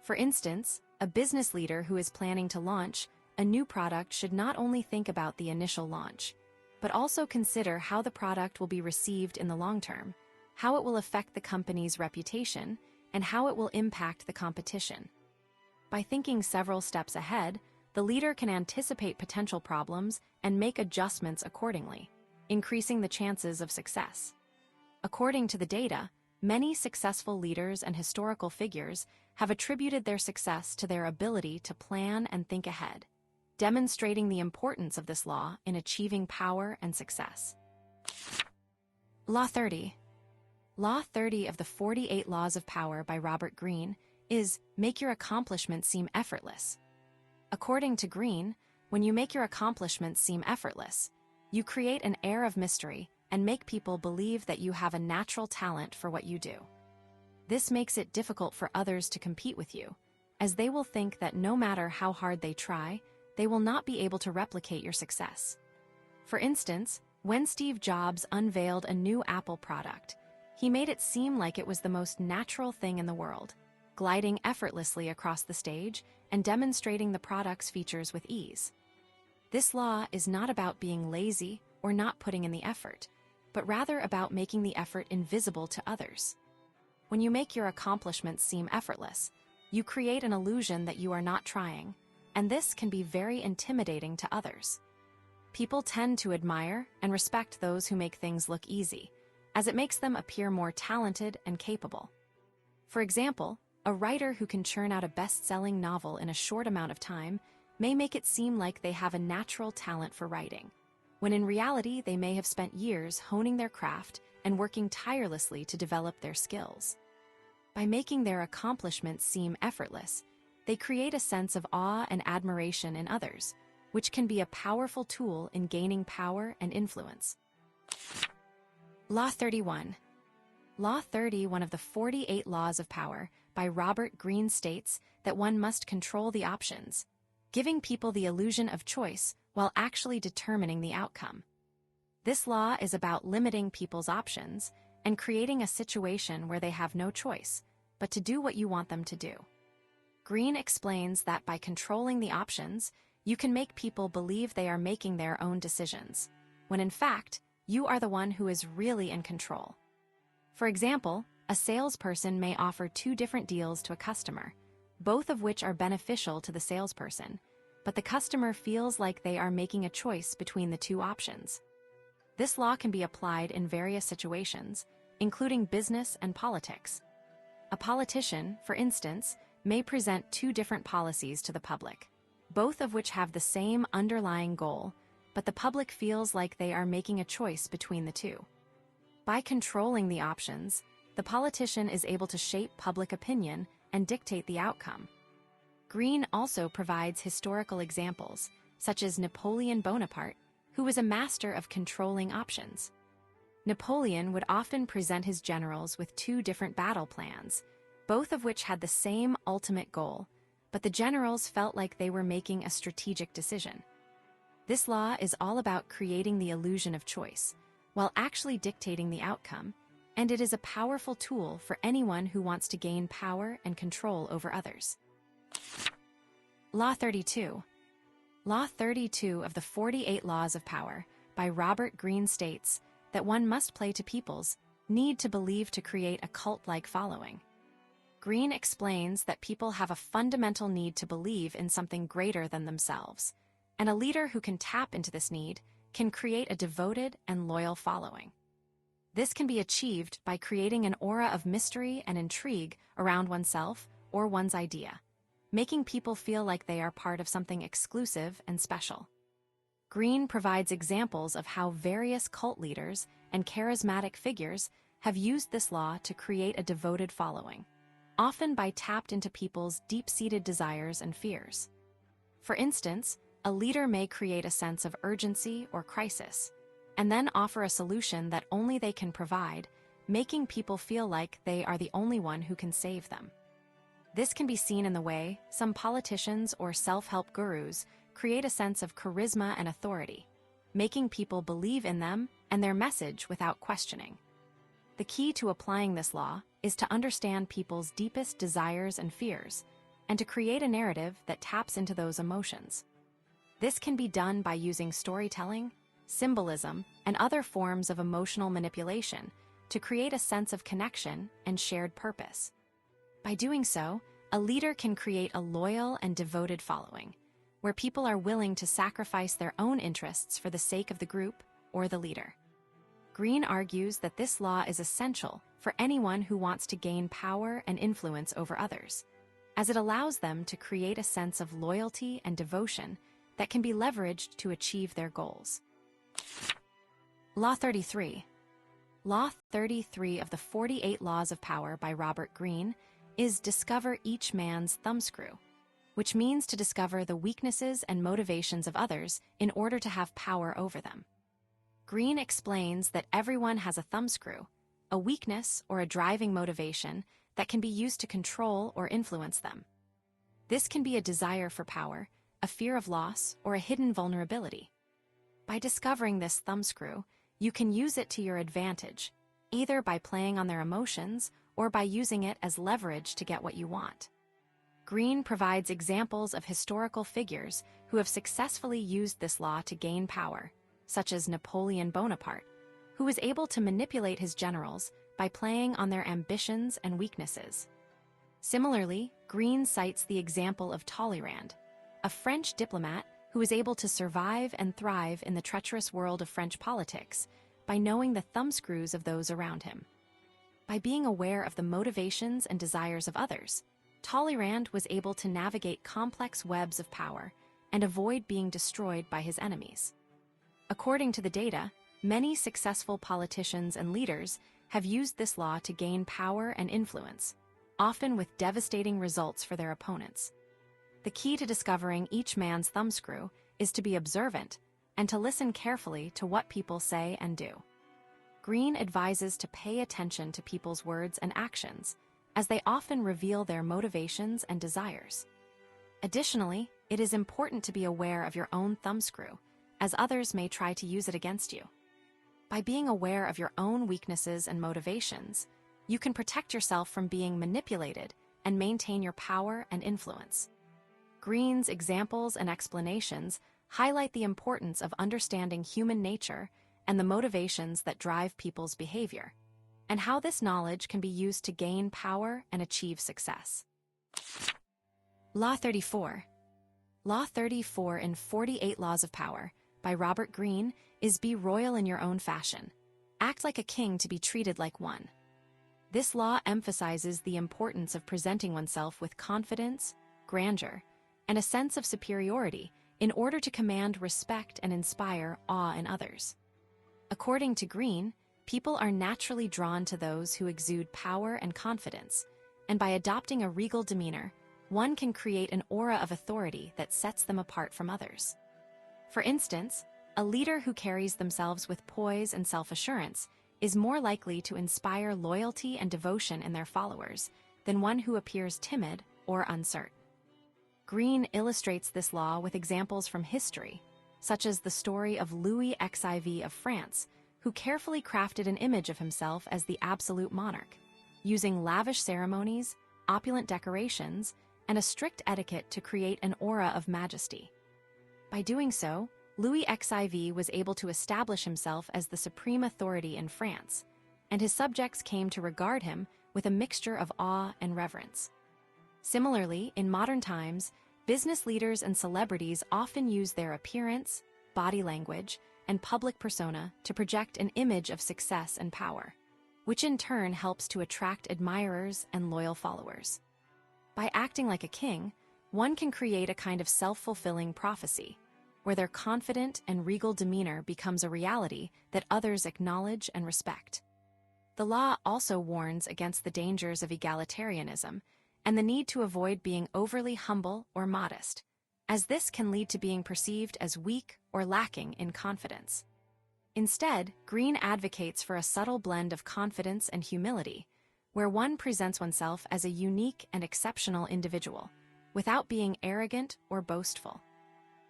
For instance, a business leader who is planning to launch a new product should not only think about the initial launch, but also consider how the product will be received in the long term, how it will affect the company's reputation, and how it will impact the competition. By thinking several steps ahead, the leader can anticipate potential problems and make adjustments accordingly, increasing the chances of success. According to the data, many successful leaders and historical figures have attributed their success to their ability to plan and think ahead, demonstrating the importance of this law in achieving power and success. Law 30. Law 30 of the 48 Laws of Power by Robert Greene is make your accomplishments seem effortless. According to Greene, when you make your accomplishments seem effortless, you create an air of mystery and make people believe that you have a natural talent for what you do. This makes it difficult for others to compete with you, as they will think that no matter how hard they try, they will not be able to replicate your success. For instance, when Steve Jobs unveiled a new Apple product, he made it seem like it was the most natural thing in the world, gliding effortlessly across the stage and demonstrating the product's features with ease. This law is not about being lazy or not putting in the effort, but rather about making the effort invisible to others. When you make your accomplishments seem effortless, you create an illusion that you are not trying, and this can be very intimidating to others. People tend to admire and respect those who make things look easy, as it makes them appear more talented and capable. For example, a writer who can churn out a best-selling novel in a short amount of time may make it seem like they have a natural talent for writing, when in reality they may have spent years honing their craft and working tirelessly to develop their skills. By making their accomplishments seem effortless, they create a sense of awe and admiration in others, which can be a powerful tool in gaining power and influence. Law 31. Law 30, one of the 48 Laws of Power, by Robert Greene states that one must control the options, giving people the illusion of choice while actually determining the outcome. This law is about limiting people's options and creating a situation where they have no choice but to do what you want them to do. Greene explains that by controlling the options, you can make people believe they are making their own decisions, when in fact, you are the one who is really in control. For example, a salesperson may offer two different deals to a customer, both of which are beneficial to the salesperson, but the customer feels like they are making a choice between the two options. This law can be applied in various situations, including business and politics. A politician, for instance, may present two different policies to the public, both of which have the same underlying goal, but the public feels like they are making a choice between the two. By controlling the options, the politician is able to shape public opinion and dictate the outcome. Greene also provides historical examples, such as Napoleon Bonaparte, who was a master of controlling options. Napoleon would often present his generals with two different battle plans, both of which had the same ultimate goal, but the generals felt like they were making a strategic decision. This law is all about creating the illusion of choice, while actually dictating the outcome, and it is a powerful tool for anyone who wants to gain power and control over others. Law 32. Law 32 of the 48 Laws of Power by Robert Greene states that one must play to people's need to believe to create a cult-like following. Greene explains that people have a fundamental need to believe in something greater than themselves, and a leader who can tap into this need can create a devoted and loyal following. This can be achieved by creating an aura of mystery and intrigue around oneself or one's idea, making people feel like they are part of something exclusive and special. Greene provides examples of how various cult leaders and charismatic figures have used this law to create a devoted following, often by tapped into people's deep-seated desires and fears. For instance, a leader may create a sense of urgency or crisis, and then offer a solution that only they can provide, making people feel like they are the only one who can save them. This can be seen in the way some politicians or self-help gurus create a sense of charisma and authority, making people believe in them and their message without questioning. The key to applying this law is to understand people's deepest desires and fears, and to create a narrative that taps into those emotions. This can be done by using storytelling, symbolism, and other forms of emotional manipulation to create a sense of connection and shared purpose. By doing so, a leader can create a loyal and devoted following, where people are willing to sacrifice their own interests for the sake of the group or the leader. Greene argues that this law is essential for anyone who wants to gain power and influence over others, as it allows them to create a sense of loyalty and devotion that can be leveraged to achieve their goals. Law 33. Law 33 of the 48 Laws of Power by Robert Greene is discover each man's thumbscrew, which means to discover the weaknesses and motivations of others in order to have power over them. Greene explains that everyone has a thumbscrew, a weakness or a driving motivation that can be used to control or influence them. This can be a desire for power, a fear of loss, or a hidden vulnerability. By discovering this thumbscrew, you can use it to your advantage, either by playing on their emotions or by using it as leverage to get what you want. Greene provides examples of historical figures who have successfully used this law to gain power, such as Napoleon Bonaparte, who was able to manipulate his generals by playing on their ambitions and weaknesses. Similarly, Greene cites the example of Talleyrand, a French diplomat who was able to survive and thrive in the treacherous world of French politics by knowing the thumbscrews of those around him. By being aware of the motivations and desires of others, Talleyrand was able to navigate complex webs of power and avoid being destroyed by his enemies. According to the data, many successful politicians and leaders have used this law to gain power and influence, often with devastating results for their opponents. The key to discovering each man's thumbscrew is to be observant and to listen carefully to what people say and do. Greene advises to pay attention to people's words and actions, as they often reveal their motivations and desires. Additionally, it is important to be aware of your own thumbscrew, as others may try to use it against you. By being aware of your own weaknesses and motivations, you can protect yourself from being manipulated and maintain your power and influence. Greene's examples and explanations highlight the importance of understanding human nature and the motivations that drive people's behavior, and how this knowledge can be used to gain power and achieve success. Law 34. Law 34 in 48 Laws of Power by Robert Greene is be royal in your own fashion. Act like a king to be treated like one. This law emphasizes the importance of presenting oneself with confidence, grandeur, and a sense of superiority in order to command respect and inspire awe in others. According to Greene, people are naturally drawn to those who exude power and confidence, and by adopting a regal demeanor, one can create an aura of authority that sets them apart from others. For instance, a leader who carries themselves with poise and self-assurance is more likely to inspire loyalty and devotion in their followers than one who appears timid or uncertain. Greene illustrates this law with examples from history, such as the story of Louis XIV of France, who carefully crafted an image of himself as the absolute monarch, using lavish ceremonies, opulent decorations, and a strict etiquette to create an aura of majesty. By doing so, Louis XIV was able to establish himself as the supreme authority in France, and his subjects came to regard him with a mixture of awe and reverence. Similarly, in modern times, business leaders and celebrities often use their appearance, body language, and public persona to project an image of success and power, which in turn helps to attract admirers and loyal followers. By acting like a king, one can create a kind of self-fulfilling prophecy, where their confident and regal demeanor becomes a reality that others acknowledge and respect. The law also warns against the dangers of egalitarianism and the need to avoid being overly humble or modest, as this can lead to being perceived as weak or lacking in confidence. Instead, Greene advocates for a subtle blend of confidence and humility, where one presents oneself as a unique and exceptional individual, without being arrogant or boastful.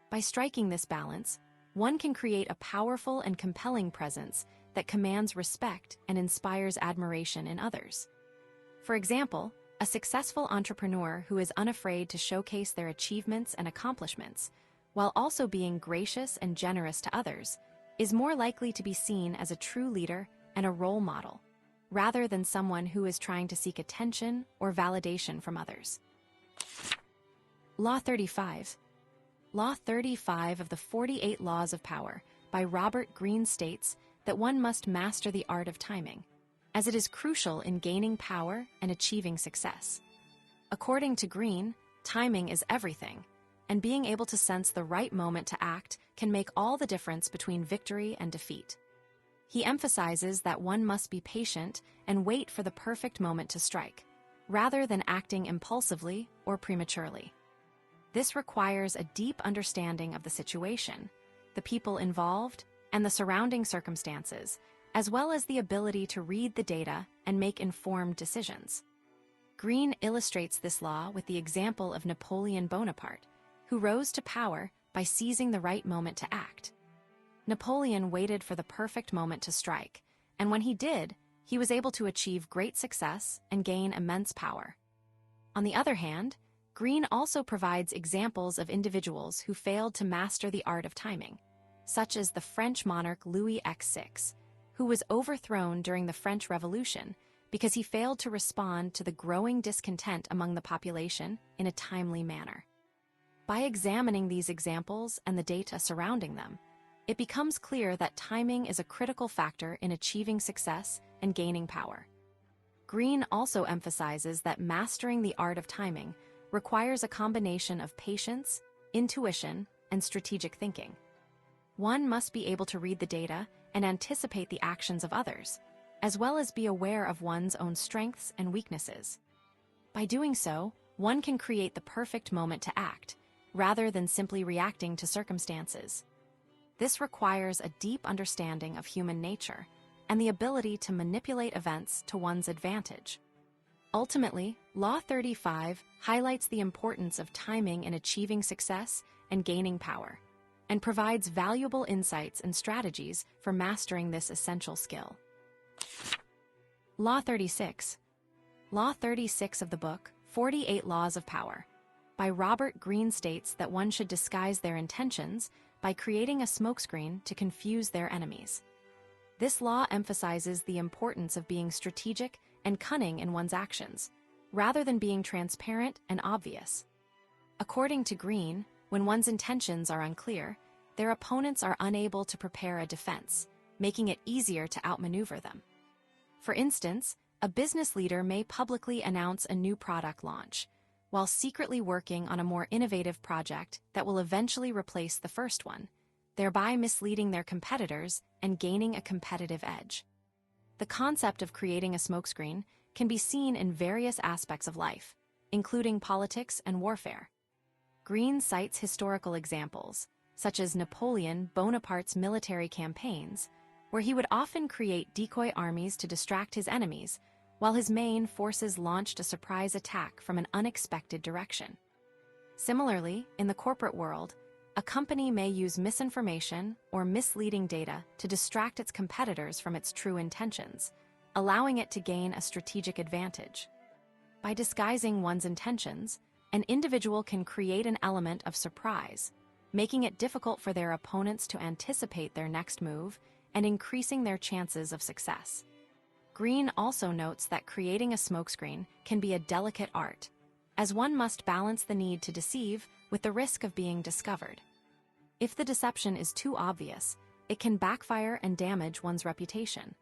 By striking this balance, one can create a powerful and compelling presence that commands respect and inspires admiration in others. For example, a successful entrepreneur who is unafraid to showcase their achievements and accomplishments, while also being gracious and generous to others, is more likely to be seen as a true leader and a role model, rather than someone who is trying to seek attention or validation from others. Law 35. Law 35 of the 48 Laws of Power by Robert Greene states that one must master the art of timing, as it is crucial in gaining power and achieving success. According to Greene, timing is everything, and being able to sense the right moment to act can make all the difference between victory and defeat. He emphasizes that one must be patient and wait for the perfect moment to strike, rather than acting impulsively or prematurely. This requires a deep understanding of the situation, the people involved, and the surrounding circumstances, as well as the ability to read the data and make informed decisions. Greene illustrates this law with the example of Napoleon Bonaparte, who rose to power by seizing the right moment to act. Napoleon waited for the perfect moment to strike, and when he did, he was able to achieve great success and gain immense power. On the other hand, Greene also provides examples of individuals who failed to master the art of timing, such as the French monarch Louis XVI, who was overthrown during the French Revolution because he failed to respond to the growing discontent among the population in a timely manner. By examining these examples and the data surrounding them, it becomes clear that timing is a critical factor in achieving success and gaining power. Greene also emphasizes that mastering the art of timing requires a combination of patience, intuition, and strategic thinking. One must be able to read the data and anticipate the actions of others, as well as be aware of one's own strengths and weaknesses. By doing so, one can create the perfect moment to act, rather than simply reacting to circumstances. This requires a deep understanding of human nature and the ability to manipulate events to one's advantage. Ultimately, Law 35 highlights the importance of timing in achieving success and gaining power, and provides valuable insights and strategies for mastering this essential skill. Law 36. Law 36 of the book, 48 Laws of Power, by Robert Greene states that one should disguise their intentions by creating a smokescreen to confuse their enemies. This law emphasizes the importance of being strategic and cunning in one's actions, rather than being transparent and obvious. According to Greene, when one's intentions are unclear, their opponents are unable to prepare a defense, making it easier to outmaneuver them. For instance, a business leader may publicly announce a new product launch, while secretly working on a more innovative project that will eventually replace the first one, thereby misleading their competitors and gaining a competitive edge. The concept of creating a smokescreen can be seen in various aspects of life, including politics and warfare. Greene cites historical examples, such as Napoleon Bonaparte's military campaigns, where he would often create decoy armies to distract his enemies, while his main forces launched a surprise attack from an unexpected direction. Similarly, in the corporate world, a company may use misinformation or misleading data to distract its competitors from its true intentions, allowing it to gain a strategic advantage. By disguising one's intentions, an individual can create an element of surprise, making it difficult for their opponents to anticipate their next move and increasing their chances of success. Greene also notes that creating a smokescreen can be a delicate art, as one must balance the need to deceive with the risk of being discovered. If the deception is too obvious, it can backfire and damage one's reputation.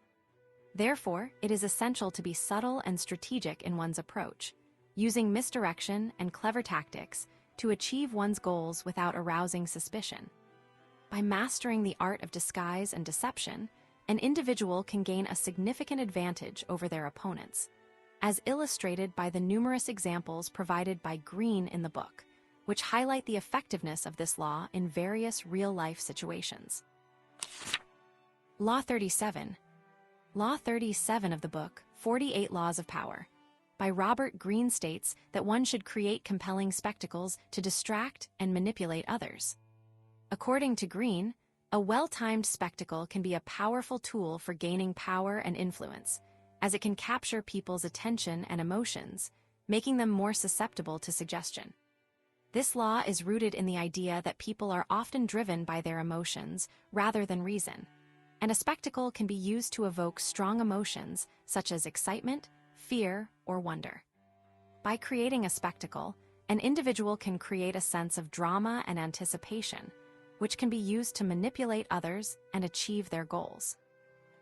Therefore, it is essential to be subtle and strategic in one's approach, using misdirection and clever tactics to achieve one's goals without arousing suspicion. By mastering the art of disguise and deception, an individual can gain a significant advantage over their opponents, as illustrated by the numerous examples provided by Greene in the book, which highlight the effectiveness of this law in various real-life situations. Law 37. Law 37 of the book, 48 Laws of Power, by Robert Greene states that one should create compelling spectacles to distract and manipulate others. According to Greene, a well-timed spectacle can be a powerful tool for gaining power and influence, as it can capture people's attention and emotions, making them more susceptible to suggestion. This law is rooted in the idea that people are often driven by their emotions rather than reason, and a spectacle can be used to evoke strong emotions such as excitement, fear, or wonder. By creating a spectacle, an individual can create a sense of drama and anticipation, which can be used to manipulate others and achieve their goals.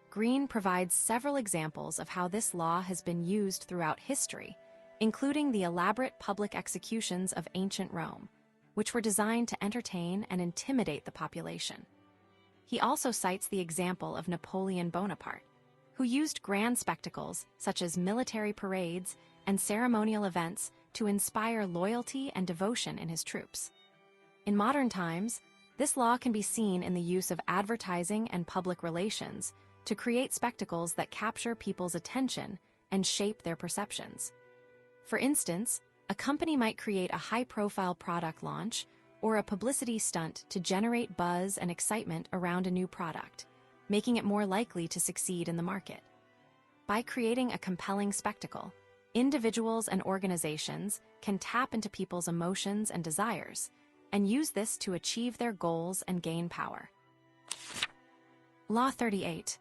Greene provides several examples of how this law has been used throughout history, including the elaborate public executions of ancient Rome, which were designed to entertain and intimidate the population. He also cites the example of Napoleon Bonaparte, who used grand spectacles such as military parades and ceremonial events to inspire loyalty and devotion in his troops. In modern times, this law can be seen in the use of advertising and public relations to create spectacles that capture people's attention and shape their perceptions. For instance, a company might create a high-profile product launch or a publicity stunt to generate buzz and excitement around a new product, making it more likely to succeed in the market. By creating a compelling spectacle, individuals and organizations can tap into people's emotions and desires, and use this to achieve their goals and gain power. Law 38.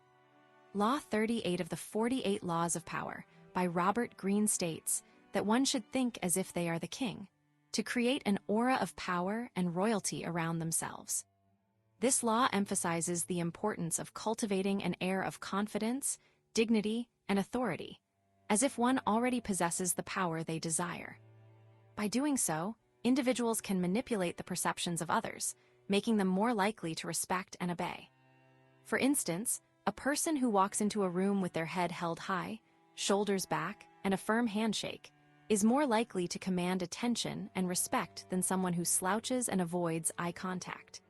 Law 38 of the 48 Laws of Power by Robert Greene states that one should think as if they are the king, to create an aura of power and royalty around themselves. This law emphasizes the importance of cultivating an air of confidence, dignity, and authority, as if one already possesses the power they desire. By doing so, individuals can manipulate the perceptions of others, making them more likely to respect and obey. For instance, a person who walks into a room with their head held high, shoulders back, and a firm handshake is more likely to command attention and respect than someone who slouches and avoids eye contact.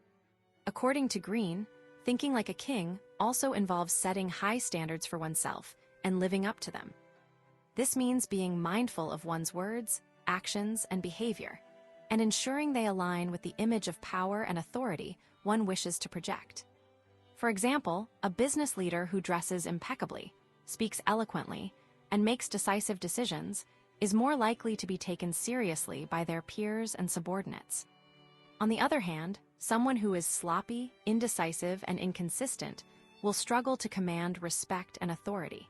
According to Greene, thinking like a king also involves setting high standards for oneself and living up to them. This means being mindful of one's words, actions, and behavior, and ensuring they align with the image of power and authority one wishes to project. For example, a business leader who dresses impeccably, speaks eloquently, and makes decisive decisions is more likely to be taken seriously by their peers and subordinates. On the other hand, someone who is sloppy, indecisive, and inconsistent will struggle to command respect and authority.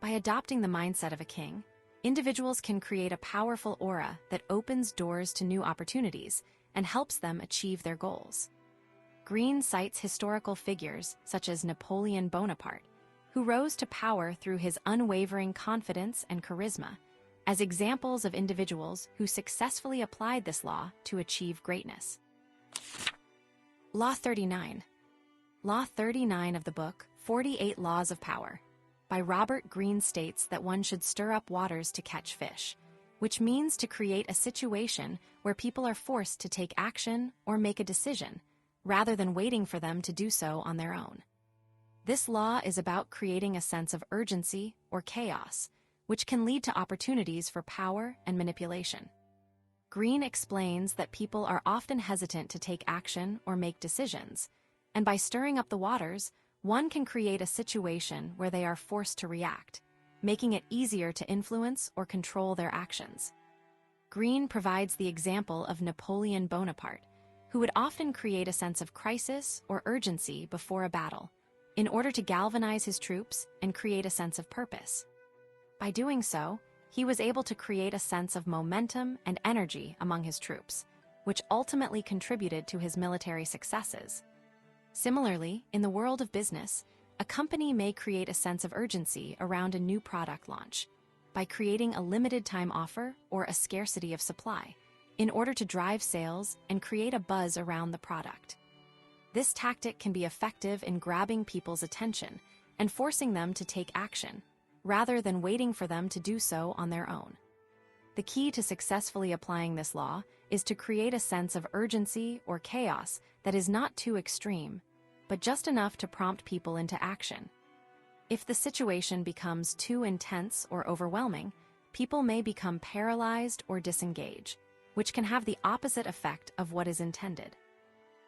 By adopting the mindset of a king, individuals can create a powerful aura that opens doors to new opportunities and helps them achieve their goals. Greene cites historical figures such as Napoleon Bonaparte, who rose to power through his unwavering confidence and charisma, as examples of individuals who successfully applied this law to achieve greatness. Law 39. Law 39 of the book, 48 Laws of Power, by Robert Greene states that one should stir up waters to catch fish, which means to create a situation where people are forced to take action or make a decision, rather than waiting for them to do so on their own. This law is about creating a sense of urgency or chaos, which can lead to opportunities for power and manipulation. Greene explains that people are often hesitant to take action or make decisions, and by stirring up the waters, one can create a situation where they are forced to react, making it easier to influence or control their actions. Greene provides the example of Napoleon Bonaparte, who would often create a sense of crisis or urgency before a battle, in order to galvanize his troops and create a sense of purpose. By doing so, he was able to create a sense of momentum and energy among his troops, which ultimately contributed to his military successes. Similarly, in the world of business, a company may create a sense of urgency around a new product launch by creating a limited-time offer or a scarcity of supply in order to drive sales and create a buzz around the product. This tactic can be effective in grabbing people's attention and forcing them to take action, rather than waiting for them to do so on their own. The key to successfully applying this law is to create a sense of urgency or chaos that is not too extreme, but just enough to prompt people into action. If the situation becomes too intense or overwhelming, people may become paralyzed or disengage, which can have the opposite effect of what is intended.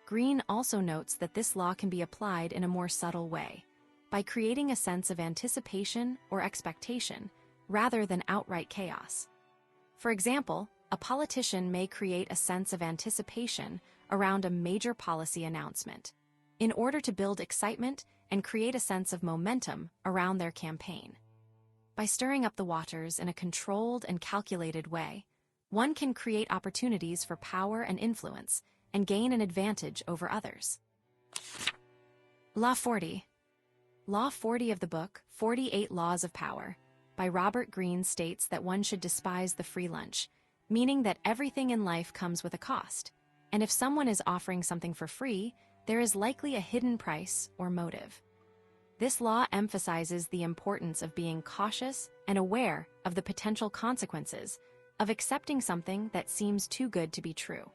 Greene also notes that this law can be applied in a more subtle way, by creating a sense of anticipation or expectation rather than outright chaos. For example, a politician may create a sense of anticipation around a major policy announcement in order to build excitement and create a sense of momentum around their campaign. By stirring up the waters in a controlled and calculated way, one can create opportunities for power and influence and gain an advantage over others. Law 40. Law 40 of the book, 48 Laws of Power, by Robert Greene states that one should despise the free lunch, meaning that everything in life comes with a cost, and if someone is offering something for free, there is likely a hidden price or motive. This law emphasizes the importance of being cautious and aware of the potential consequences of accepting something that seems too good to be true.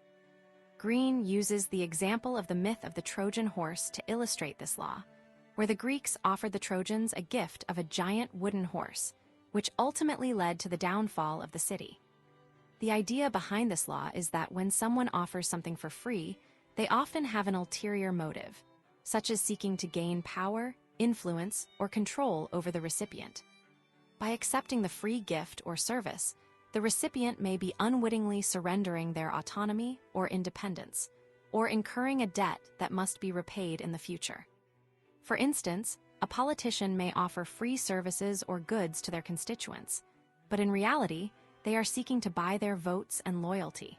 Greene uses the example of the myth of the Trojan horse to illustrate this law, where the Greeks offered the Trojans a gift of a giant wooden horse, which ultimately led to the downfall of the city. The idea behind this law is that when someone offers something for free, they often have an ulterior motive, such as seeking to gain power, influence, or control over the recipient. By accepting the free gift or service, the recipient may be unwittingly surrendering their autonomy or independence, or incurring a debt that must be repaid in the future. For instance, a politician may offer free services or goods to their constituents, but in reality, they are seeking to buy their votes and loyalty.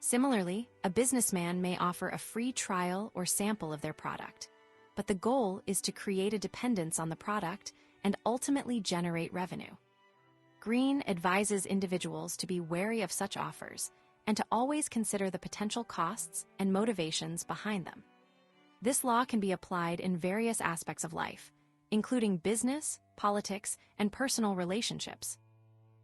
Similarly, a businessman may offer a free trial or sample of their product, but the goal is to create a dependence on the product and ultimately generate revenue. Greene advises individuals to be wary of such offers and to always consider the potential costs and motivations behind them. This law can be applied in various aspects of life, including business, politics, and personal relationships.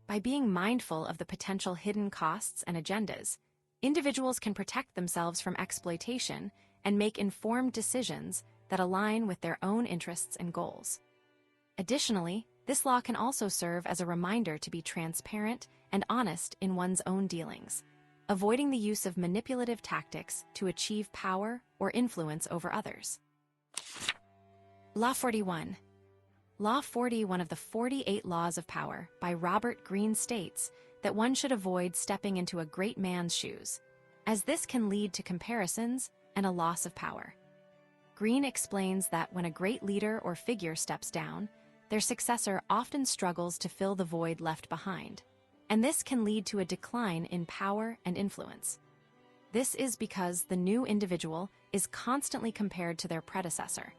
By being mindful of the potential hidden costs and agendas, individuals can protect themselves from exploitation and make informed decisions that align with their own interests and goals. Additionally, this law can also serve as a reminder to be transparent and honest in one's own dealings, avoiding the use of manipulative tactics to achieve power or influence over others. Law 41. Law 40, one of the 48 Laws of Power by Robert Greene, states that one should avoid stepping into a great man's shoes, as this can lead to comparisons and a loss of power. Greene explains that when a great leader or figure steps down, their successor often struggles to fill the void left behind, and this can lead to a decline in power and influence. This is because the new individual is constantly compared to their predecessor,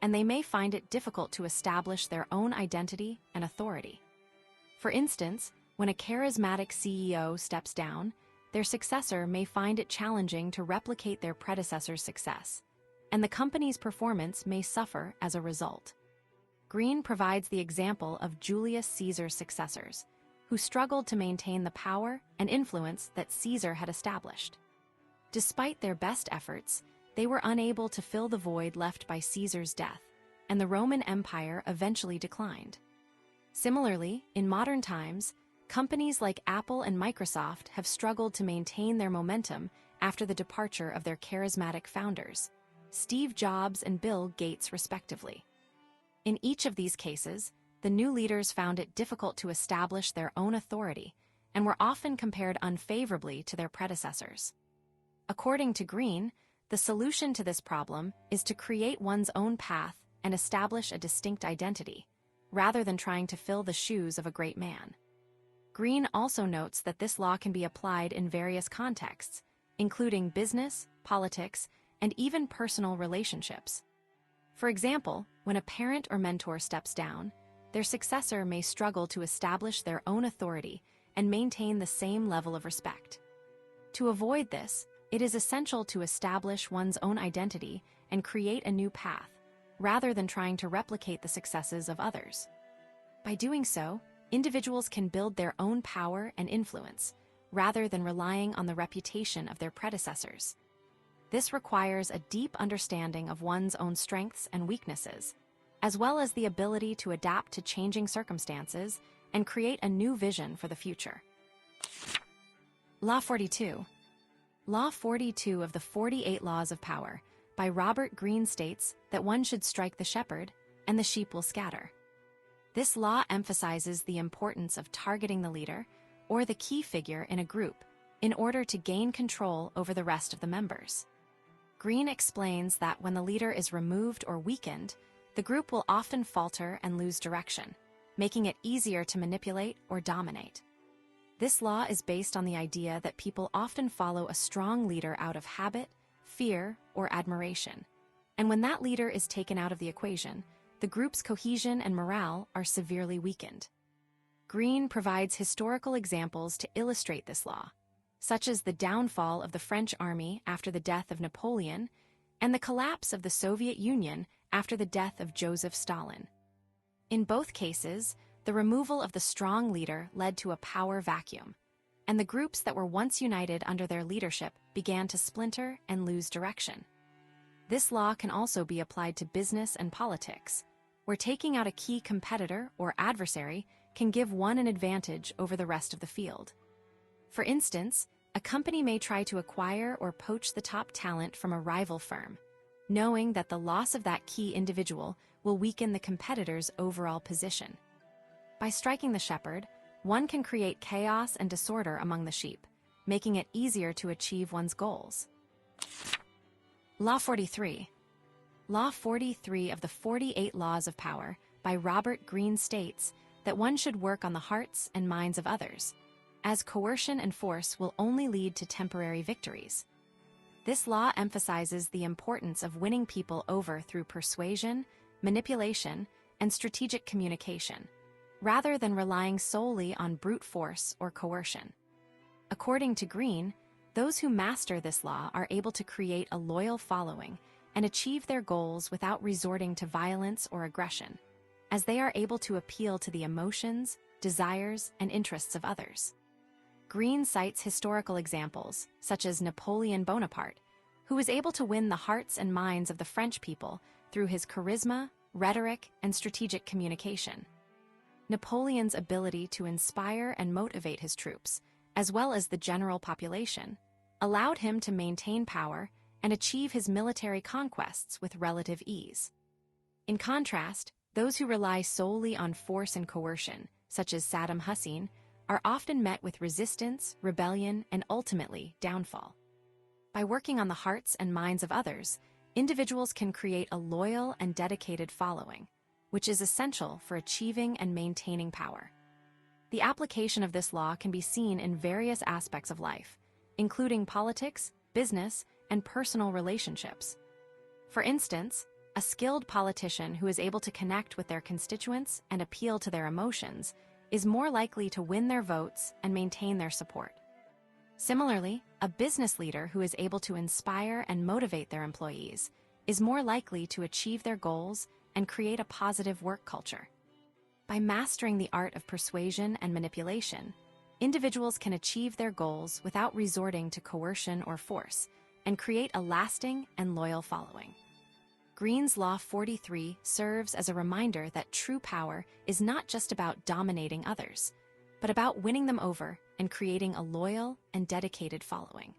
and they may find it difficult to establish their own identity and authority. For instance, when a charismatic CEO steps down, their successor may find it challenging to replicate their predecessor's success, and the company's performance may suffer as a result. Greene provides the example of Julius Caesar's successors, who struggled to maintain the power and influence that Caesar had established. Despite their best efforts, they were unable to fill the void left by Caesar's death, and the Roman Empire eventually declined. Similarly, in modern times, companies like Apple and Microsoft have struggled to maintain their momentum after the departure of their charismatic founders, Steve Jobs and Bill Gates respectively. In each of these cases, the new leaders found it difficult to establish their own authority and were often compared unfavorably to their predecessors. According to Greene, the solution to this problem is to create one's own path and establish a distinct identity, rather than trying to fill the shoes of a great man. Greene also notes that this law can be applied in various contexts, including business, politics, and even personal relationships. For example, when a parent or mentor steps down, their successor may struggle to establish their own authority and maintain the same level of respect. To avoid this, it is essential to establish one's own identity and create a new path, rather than trying to replicate the successes of others. By doing so, individuals can build their own power and influence, rather than relying on the reputation of their predecessors. This requires a deep understanding of one's own strengths and weaknesses, as well as the ability to adapt to changing circumstances and create a new vision for the future. Law 42. Law 42 of the 48 Laws of Power by Robert Greene states that one should strike the shepherd and the sheep will scatter. This law emphasizes the importance of targeting the leader or the key figure in a group in order to gain control over the rest of the members. Greene explains that when the leader is removed or weakened, the group will often falter and lose direction, making it easier to manipulate or dominate. This law is based on the idea that people often follow a strong leader out of habit, fear, or admiration, and when that leader is taken out of the equation, the group's cohesion and morale are severely weakened. Greene provides historical examples to illustrate this law, such as the downfall of the French army after the death of Napoleon and the collapse of the Soviet Union after the death of Joseph Stalin. In both cases, the removal of the strong leader led to a power vacuum, and the groups that were once united under their leadership began to splinter and lose direction. This law can also be applied to business and politics, where taking out a key competitor or adversary can give one an advantage over the rest of the field. For instance, a company may try to acquire or poach the top talent from a rival firm, knowing that the loss of that key individual will weaken the competitor's overall position. By striking the shepherd, one can create chaos and disorder among the sheep, making it easier to achieve one's goals. Law 43. Law 43 of the 48 Laws of Power by Robert Greene states that one should work on the hearts and minds of others, as coercion and force will only lead to temporary victories. This law emphasizes the importance of winning people over through persuasion, manipulation, and strategic communication, rather than relying solely on brute force or coercion. According to Greene, those who master this law are able to create a loyal following and achieve their goals without resorting to violence or aggression, as they are able to appeal to the emotions, desires, and interests of others. Greene cites historical examples, such as Napoleon Bonaparte, who was able to win the hearts and minds of the French people through his charisma, rhetoric, and strategic communication. Napoleon's ability to inspire and motivate his troops, as well as the general population, allowed him to maintain power and achieve his military conquests with relative ease. In contrast, those who rely solely on force and coercion, such as Saddam Hussein, are often met with resistance, rebellion, and ultimately downfall. By working on the hearts and minds of others, individuals can create a loyal and dedicated following, which is essential for achieving and maintaining power. The application of this law can be seen in various aspects of life, including politics, business, and personal relationships. For instance, a skilled politician who is able to connect with their constituents and appeal to their emotions is more likely to win their votes and maintain their support. Similarly, a business leader who is able to inspire and motivate their employees is more likely to achieve their goals and create a positive work culture. By mastering the art of persuasion and manipulation, individuals can achieve their goals without resorting to coercion or force and create a lasting and loyal following. Greene's Law 43 serves as a reminder that true power is not just about dominating others, but about winning them over and creating a loyal and dedicated following.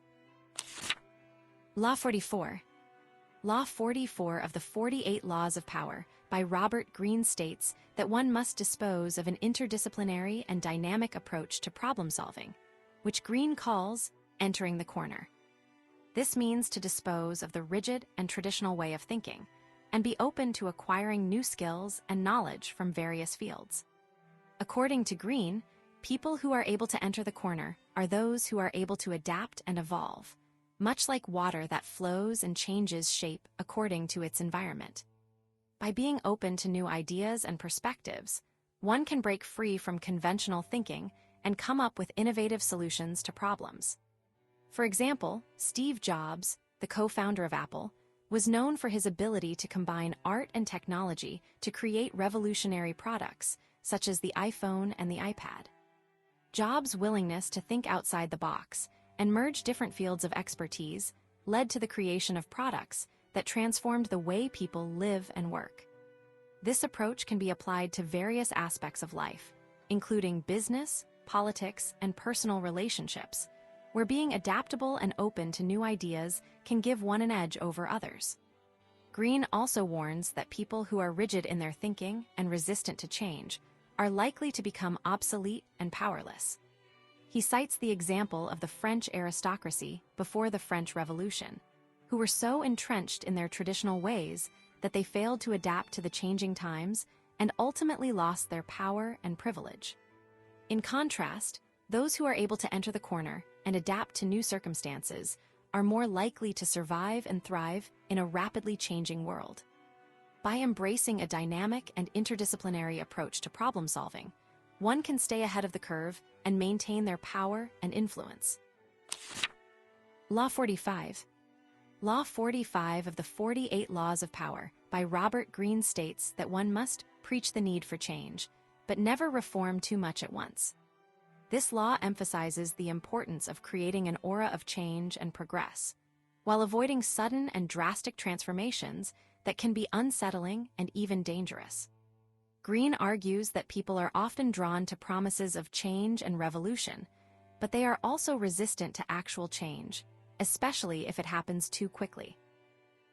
Law 44. Law 44 of the 48 Laws of Power by Robert Greene states that one must dispose of an interdisciplinary and dynamic approach to problem solving, which Greene calls entering the corner. This means to dispose of the rigid and traditional way of thinking and be open to acquiring new skills and knowledge from various fields. According to Greene, people who are able to enter the corner are those who are able to adapt and evolve, much like water that flows and changes shape according to its environment. By being open to new ideas and perspectives, one can break free from conventional thinking and come up with innovative solutions to problems. For example, Steve Jobs, the co-founder of Apple, was known for his ability to combine art and technology to create revolutionary products, such as the iPhone and the iPad. Jobs' willingness to think outside the box and merge different fields of expertise led to the creation of products that transformed the way people live and work. This approach can be applied to various aspects of life, including business, politics, and personal relationships, where being adaptable and open to new ideas can give one an edge over others. Greene also warns that people who are rigid in their thinking and resistant to change are likely to become obsolete and powerless. He cites the example of the French aristocracy before the French Revolution, who were so entrenched in their traditional ways that they failed to adapt to the changing times and ultimately lost their power and privilege. In contrast, those who are able to enter the corner and adapt to new circumstances are more likely to survive and thrive in a rapidly changing world. By embracing a dynamic and interdisciplinary approach to problem solving, one can stay ahead of the curve and maintain their power and influence. Law 45. Law 45 of the 48 Laws of Power by Robert Greene states that one must preach the need for change, but never reform too much at once. This law emphasizes the importance of creating an aura of change and progress, while avoiding sudden and drastic transformations that can be unsettling and even dangerous. Greene argues that people are often drawn to promises of change and revolution, but they are also resistant to actual change, especially if it happens too quickly.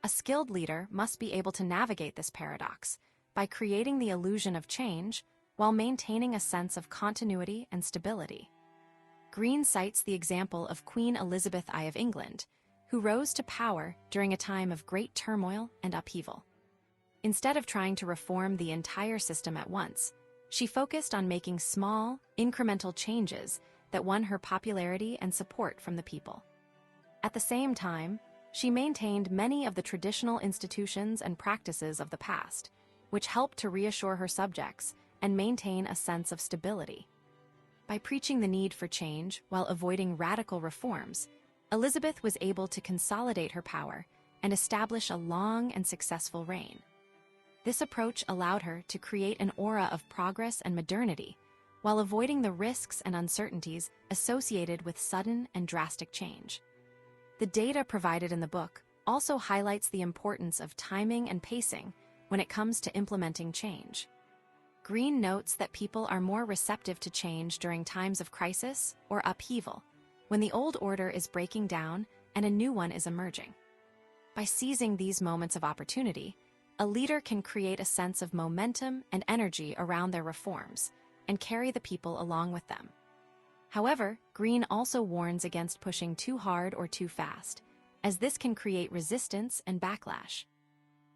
A skilled leader must be able to navigate this paradox by creating the illusion of change while maintaining a sense of continuity and stability. Greene cites the example of Queen Elizabeth I of England, who rose to power during a time of great turmoil and upheaval. Instead of trying to reform the entire system at once, she focused on making small, incremental changes that won her popularity and support from the people. At the same time, she maintained many of the traditional institutions and practices of the past, which helped to reassure her subjects and maintain a sense of stability. By preaching the need for change while avoiding radical reforms, Elizabeth was able to consolidate her power and establish a long and successful reign. This approach allowed her to create an aura of progress and modernity, while avoiding the risks and uncertainties associated with sudden and drastic change. The data provided in the book also highlights the importance of timing and pacing when it comes to implementing change. Greene notes that people are more receptive to change during times of crisis or upheaval, when the old order is breaking down and a new one is emerging. By seizing these moments of opportunity, a leader can create a sense of momentum and energy around their reforms and carry the people along with them. However, Greene also warns against pushing too hard or too fast, as this can create resistance and backlash.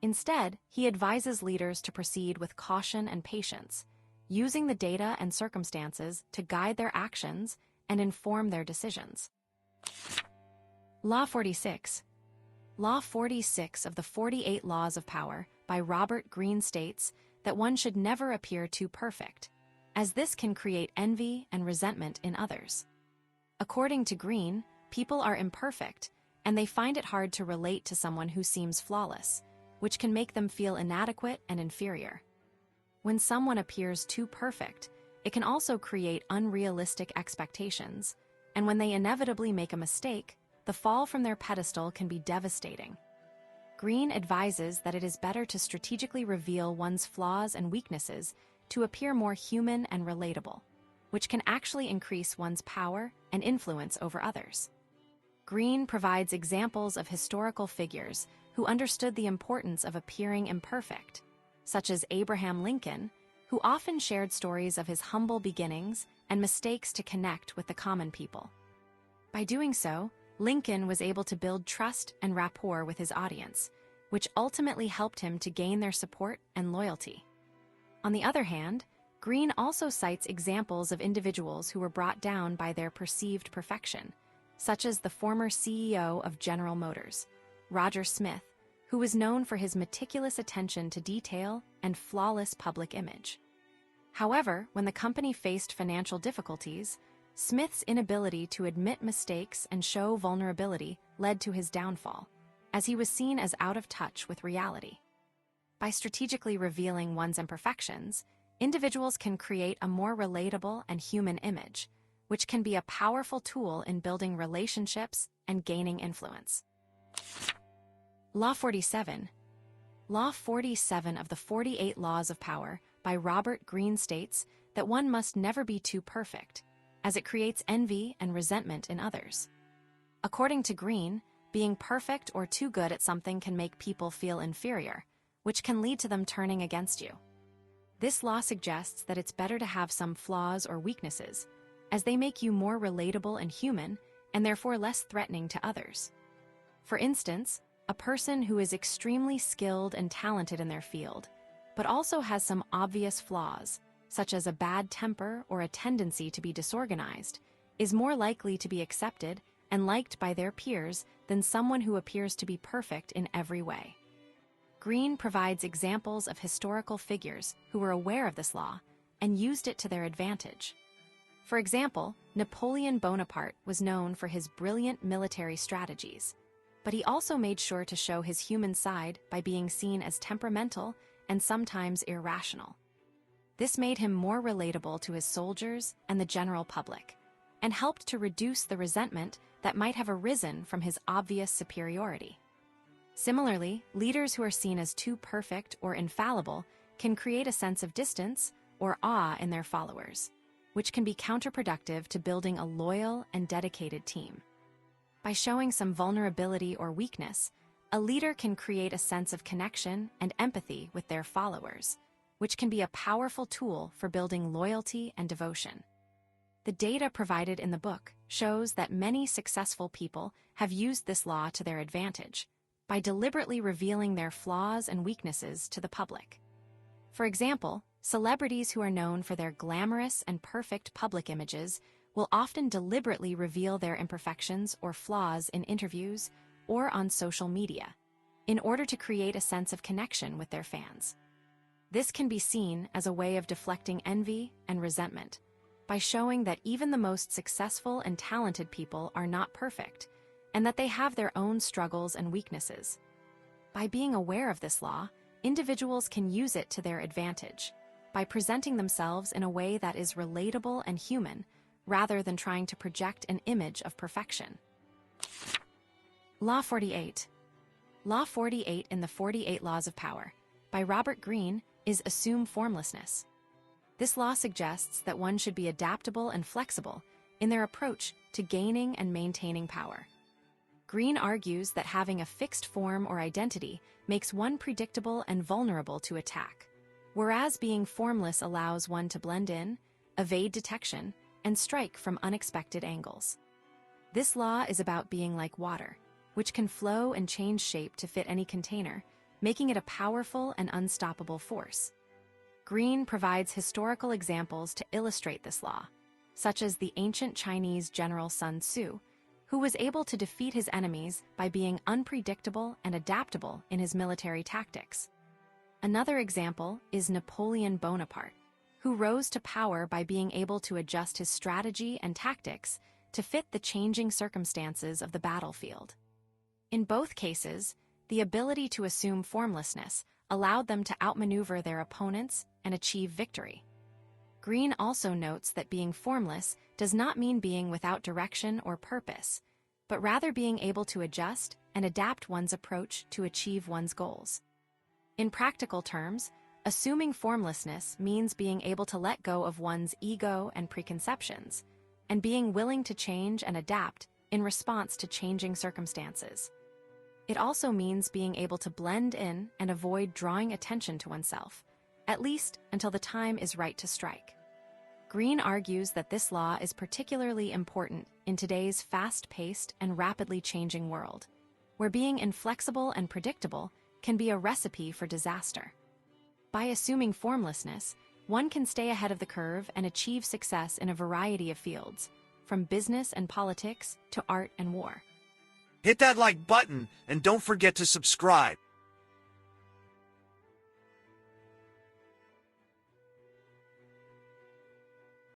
Instead, he advises leaders to proceed with caution and patience, using the data and circumstances to guide their actions and inform their decisions. Law 46. Law 46 of the 48 Laws of Power by Robert Greene states that one should never appear too perfect, as this can create envy and resentment in others. According to Greene, people are imperfect, and they find it hard to relate to someone who seems flawless, which can make them feel inadequate and inferior. When someone appears too perfect, it can also create unrealistic expectations, and when they inevitably make a mistake, the fall from their pedestal can be devastating. Greene advises that it is better to strategically reveal one's flaws and weaknesses to appear more human and relatable, which can actually increase one's power and influence over others. Greene provides examples of historical figures who understood the importance of appearing imperfect, such as Abraham Lincoln, who often shared stories of his humble beginnings and mistakes to connect with the common people. By doing so, Lincoln was able to build trust and rapport with his audience, which ultimately helped him to gain their support and loyalty. On the other hand, Greene also cites examples of individuals who were brought down by their perceived perfection, such as the former CEO of General Motors, Roger Smith, who was known for his meticulous attention to detail and flawless public image. However, when the company faced financial difficulties, Smith's inability to admit mistakes and show vulnerability led to his downfall, as he was seen as out of touch with reality. By strategically revealing one's imperfections, individuals can create a more relatable and human image, which can be a powerful tool in building relationships and gaining influence. Law 47. Law 47 of the 48 Laws of Power by Robert Greene states that one must never be too perfect, as it creates envy and resentment in others. According to Greene, being perfect or too good at something can make people feel inferior, which can lead to them turning against you. This law suggests that it's better to have some flaws or weaknesses, as they make you more relatable and human, and therefore less threatening to others. For instance, a person who is extremely skilled and talented in their field, but also has some obvious flaws, such as a bad temper or a tendency to be disorganized, is more likely to be accepted and liked by their peers than someone who appears to be perfect in every way. Greene provides examples of historical figures who were aware of this law and used it to their advantage. For example, Napoleon Bonaparte was known for his brilliant military strategies, but he also made sure to show his human side by being seen as temperamental and sometimes irrational. This made him more relatable to his soldiers and the general public, and helped to reduce the resentment that might have arisen from his obvious superiority. Similarly, leaders who are seen as too perfect or infallible can create a sense of distance or awe in their followers, which can be counterproductive to building a loyal and dedicated team. By showing some vulnerability or weakness, a leader can create a sense of connection and empathy with their followers, which can be a powerful tool for building loyalty and devotion. The data provided in the book shows that many successful people have used this law to their advantage by deliberately revealing their flaws and weaknesses to the public. For example, celebrities who are known for their glamorous and perfect public images will often deliberately reveal their imperfections or flaws in interviews or on social media in order to create a sense of connection with their fans. This can be seen as a way of deflecting envy and resentment by showing that even the most successful and talented people are not perfect and that they have their own struggles and weaknesses. By being aware of this law, individuals can use it to their advantage by presenting themselves in a way that is relatable and human rather than trying to project an image of perfection. Law 48. Law 48 in the 48 Laws of Power by Robert Greene is assume formlessness. This law suggests that one should be adaptable and flexible in their approach to gaining and maintaining power. Greene argues that having a fixed form or identity makes one predictable and vulnerable to attack, whereas being formless allows one to blend in, evade detection, and strike from unexpected angles. This law is about being like water, which can flow and change shape to fit any container, making it a powerful and unstoppable force. Greene provides historical examples to illustrate this law, such as the ancient Chinese general Sun Tzu, who was able to defeat his enemies by being unpredictable and adaptable in his military tactics. Another example is Napoleon Bonaparte, who rose to power by being able to adjust his strategy and tactics to fit the changing circumstances of the battlefield. In both cases, the ability to assume formlessness allowed them to outmaneuver their opponents and achieve victory. Greene also notes that being formless does not mean being without direction or purpose, but rather being able to adjust and adapt one's approach to achieve one's goals. In practical terms, assuming formlessness means being able to let go of one's ego and preconceptions, and being willing to change and adapt in response to changing circumstances. It also means being able to blend in and avoid drawing attention to oneself, at least until the time is right to strike. Greene argues that this law is particularly important in today's fast-paced and rapidly changing world, where being inflexible and predictable can be a recipe for disaster. By assuming formlessness, one can stay ahead of the curve and achieve success in a variety of fields, from business and politics to art and war. Hit that like button and don't forget to subscribe.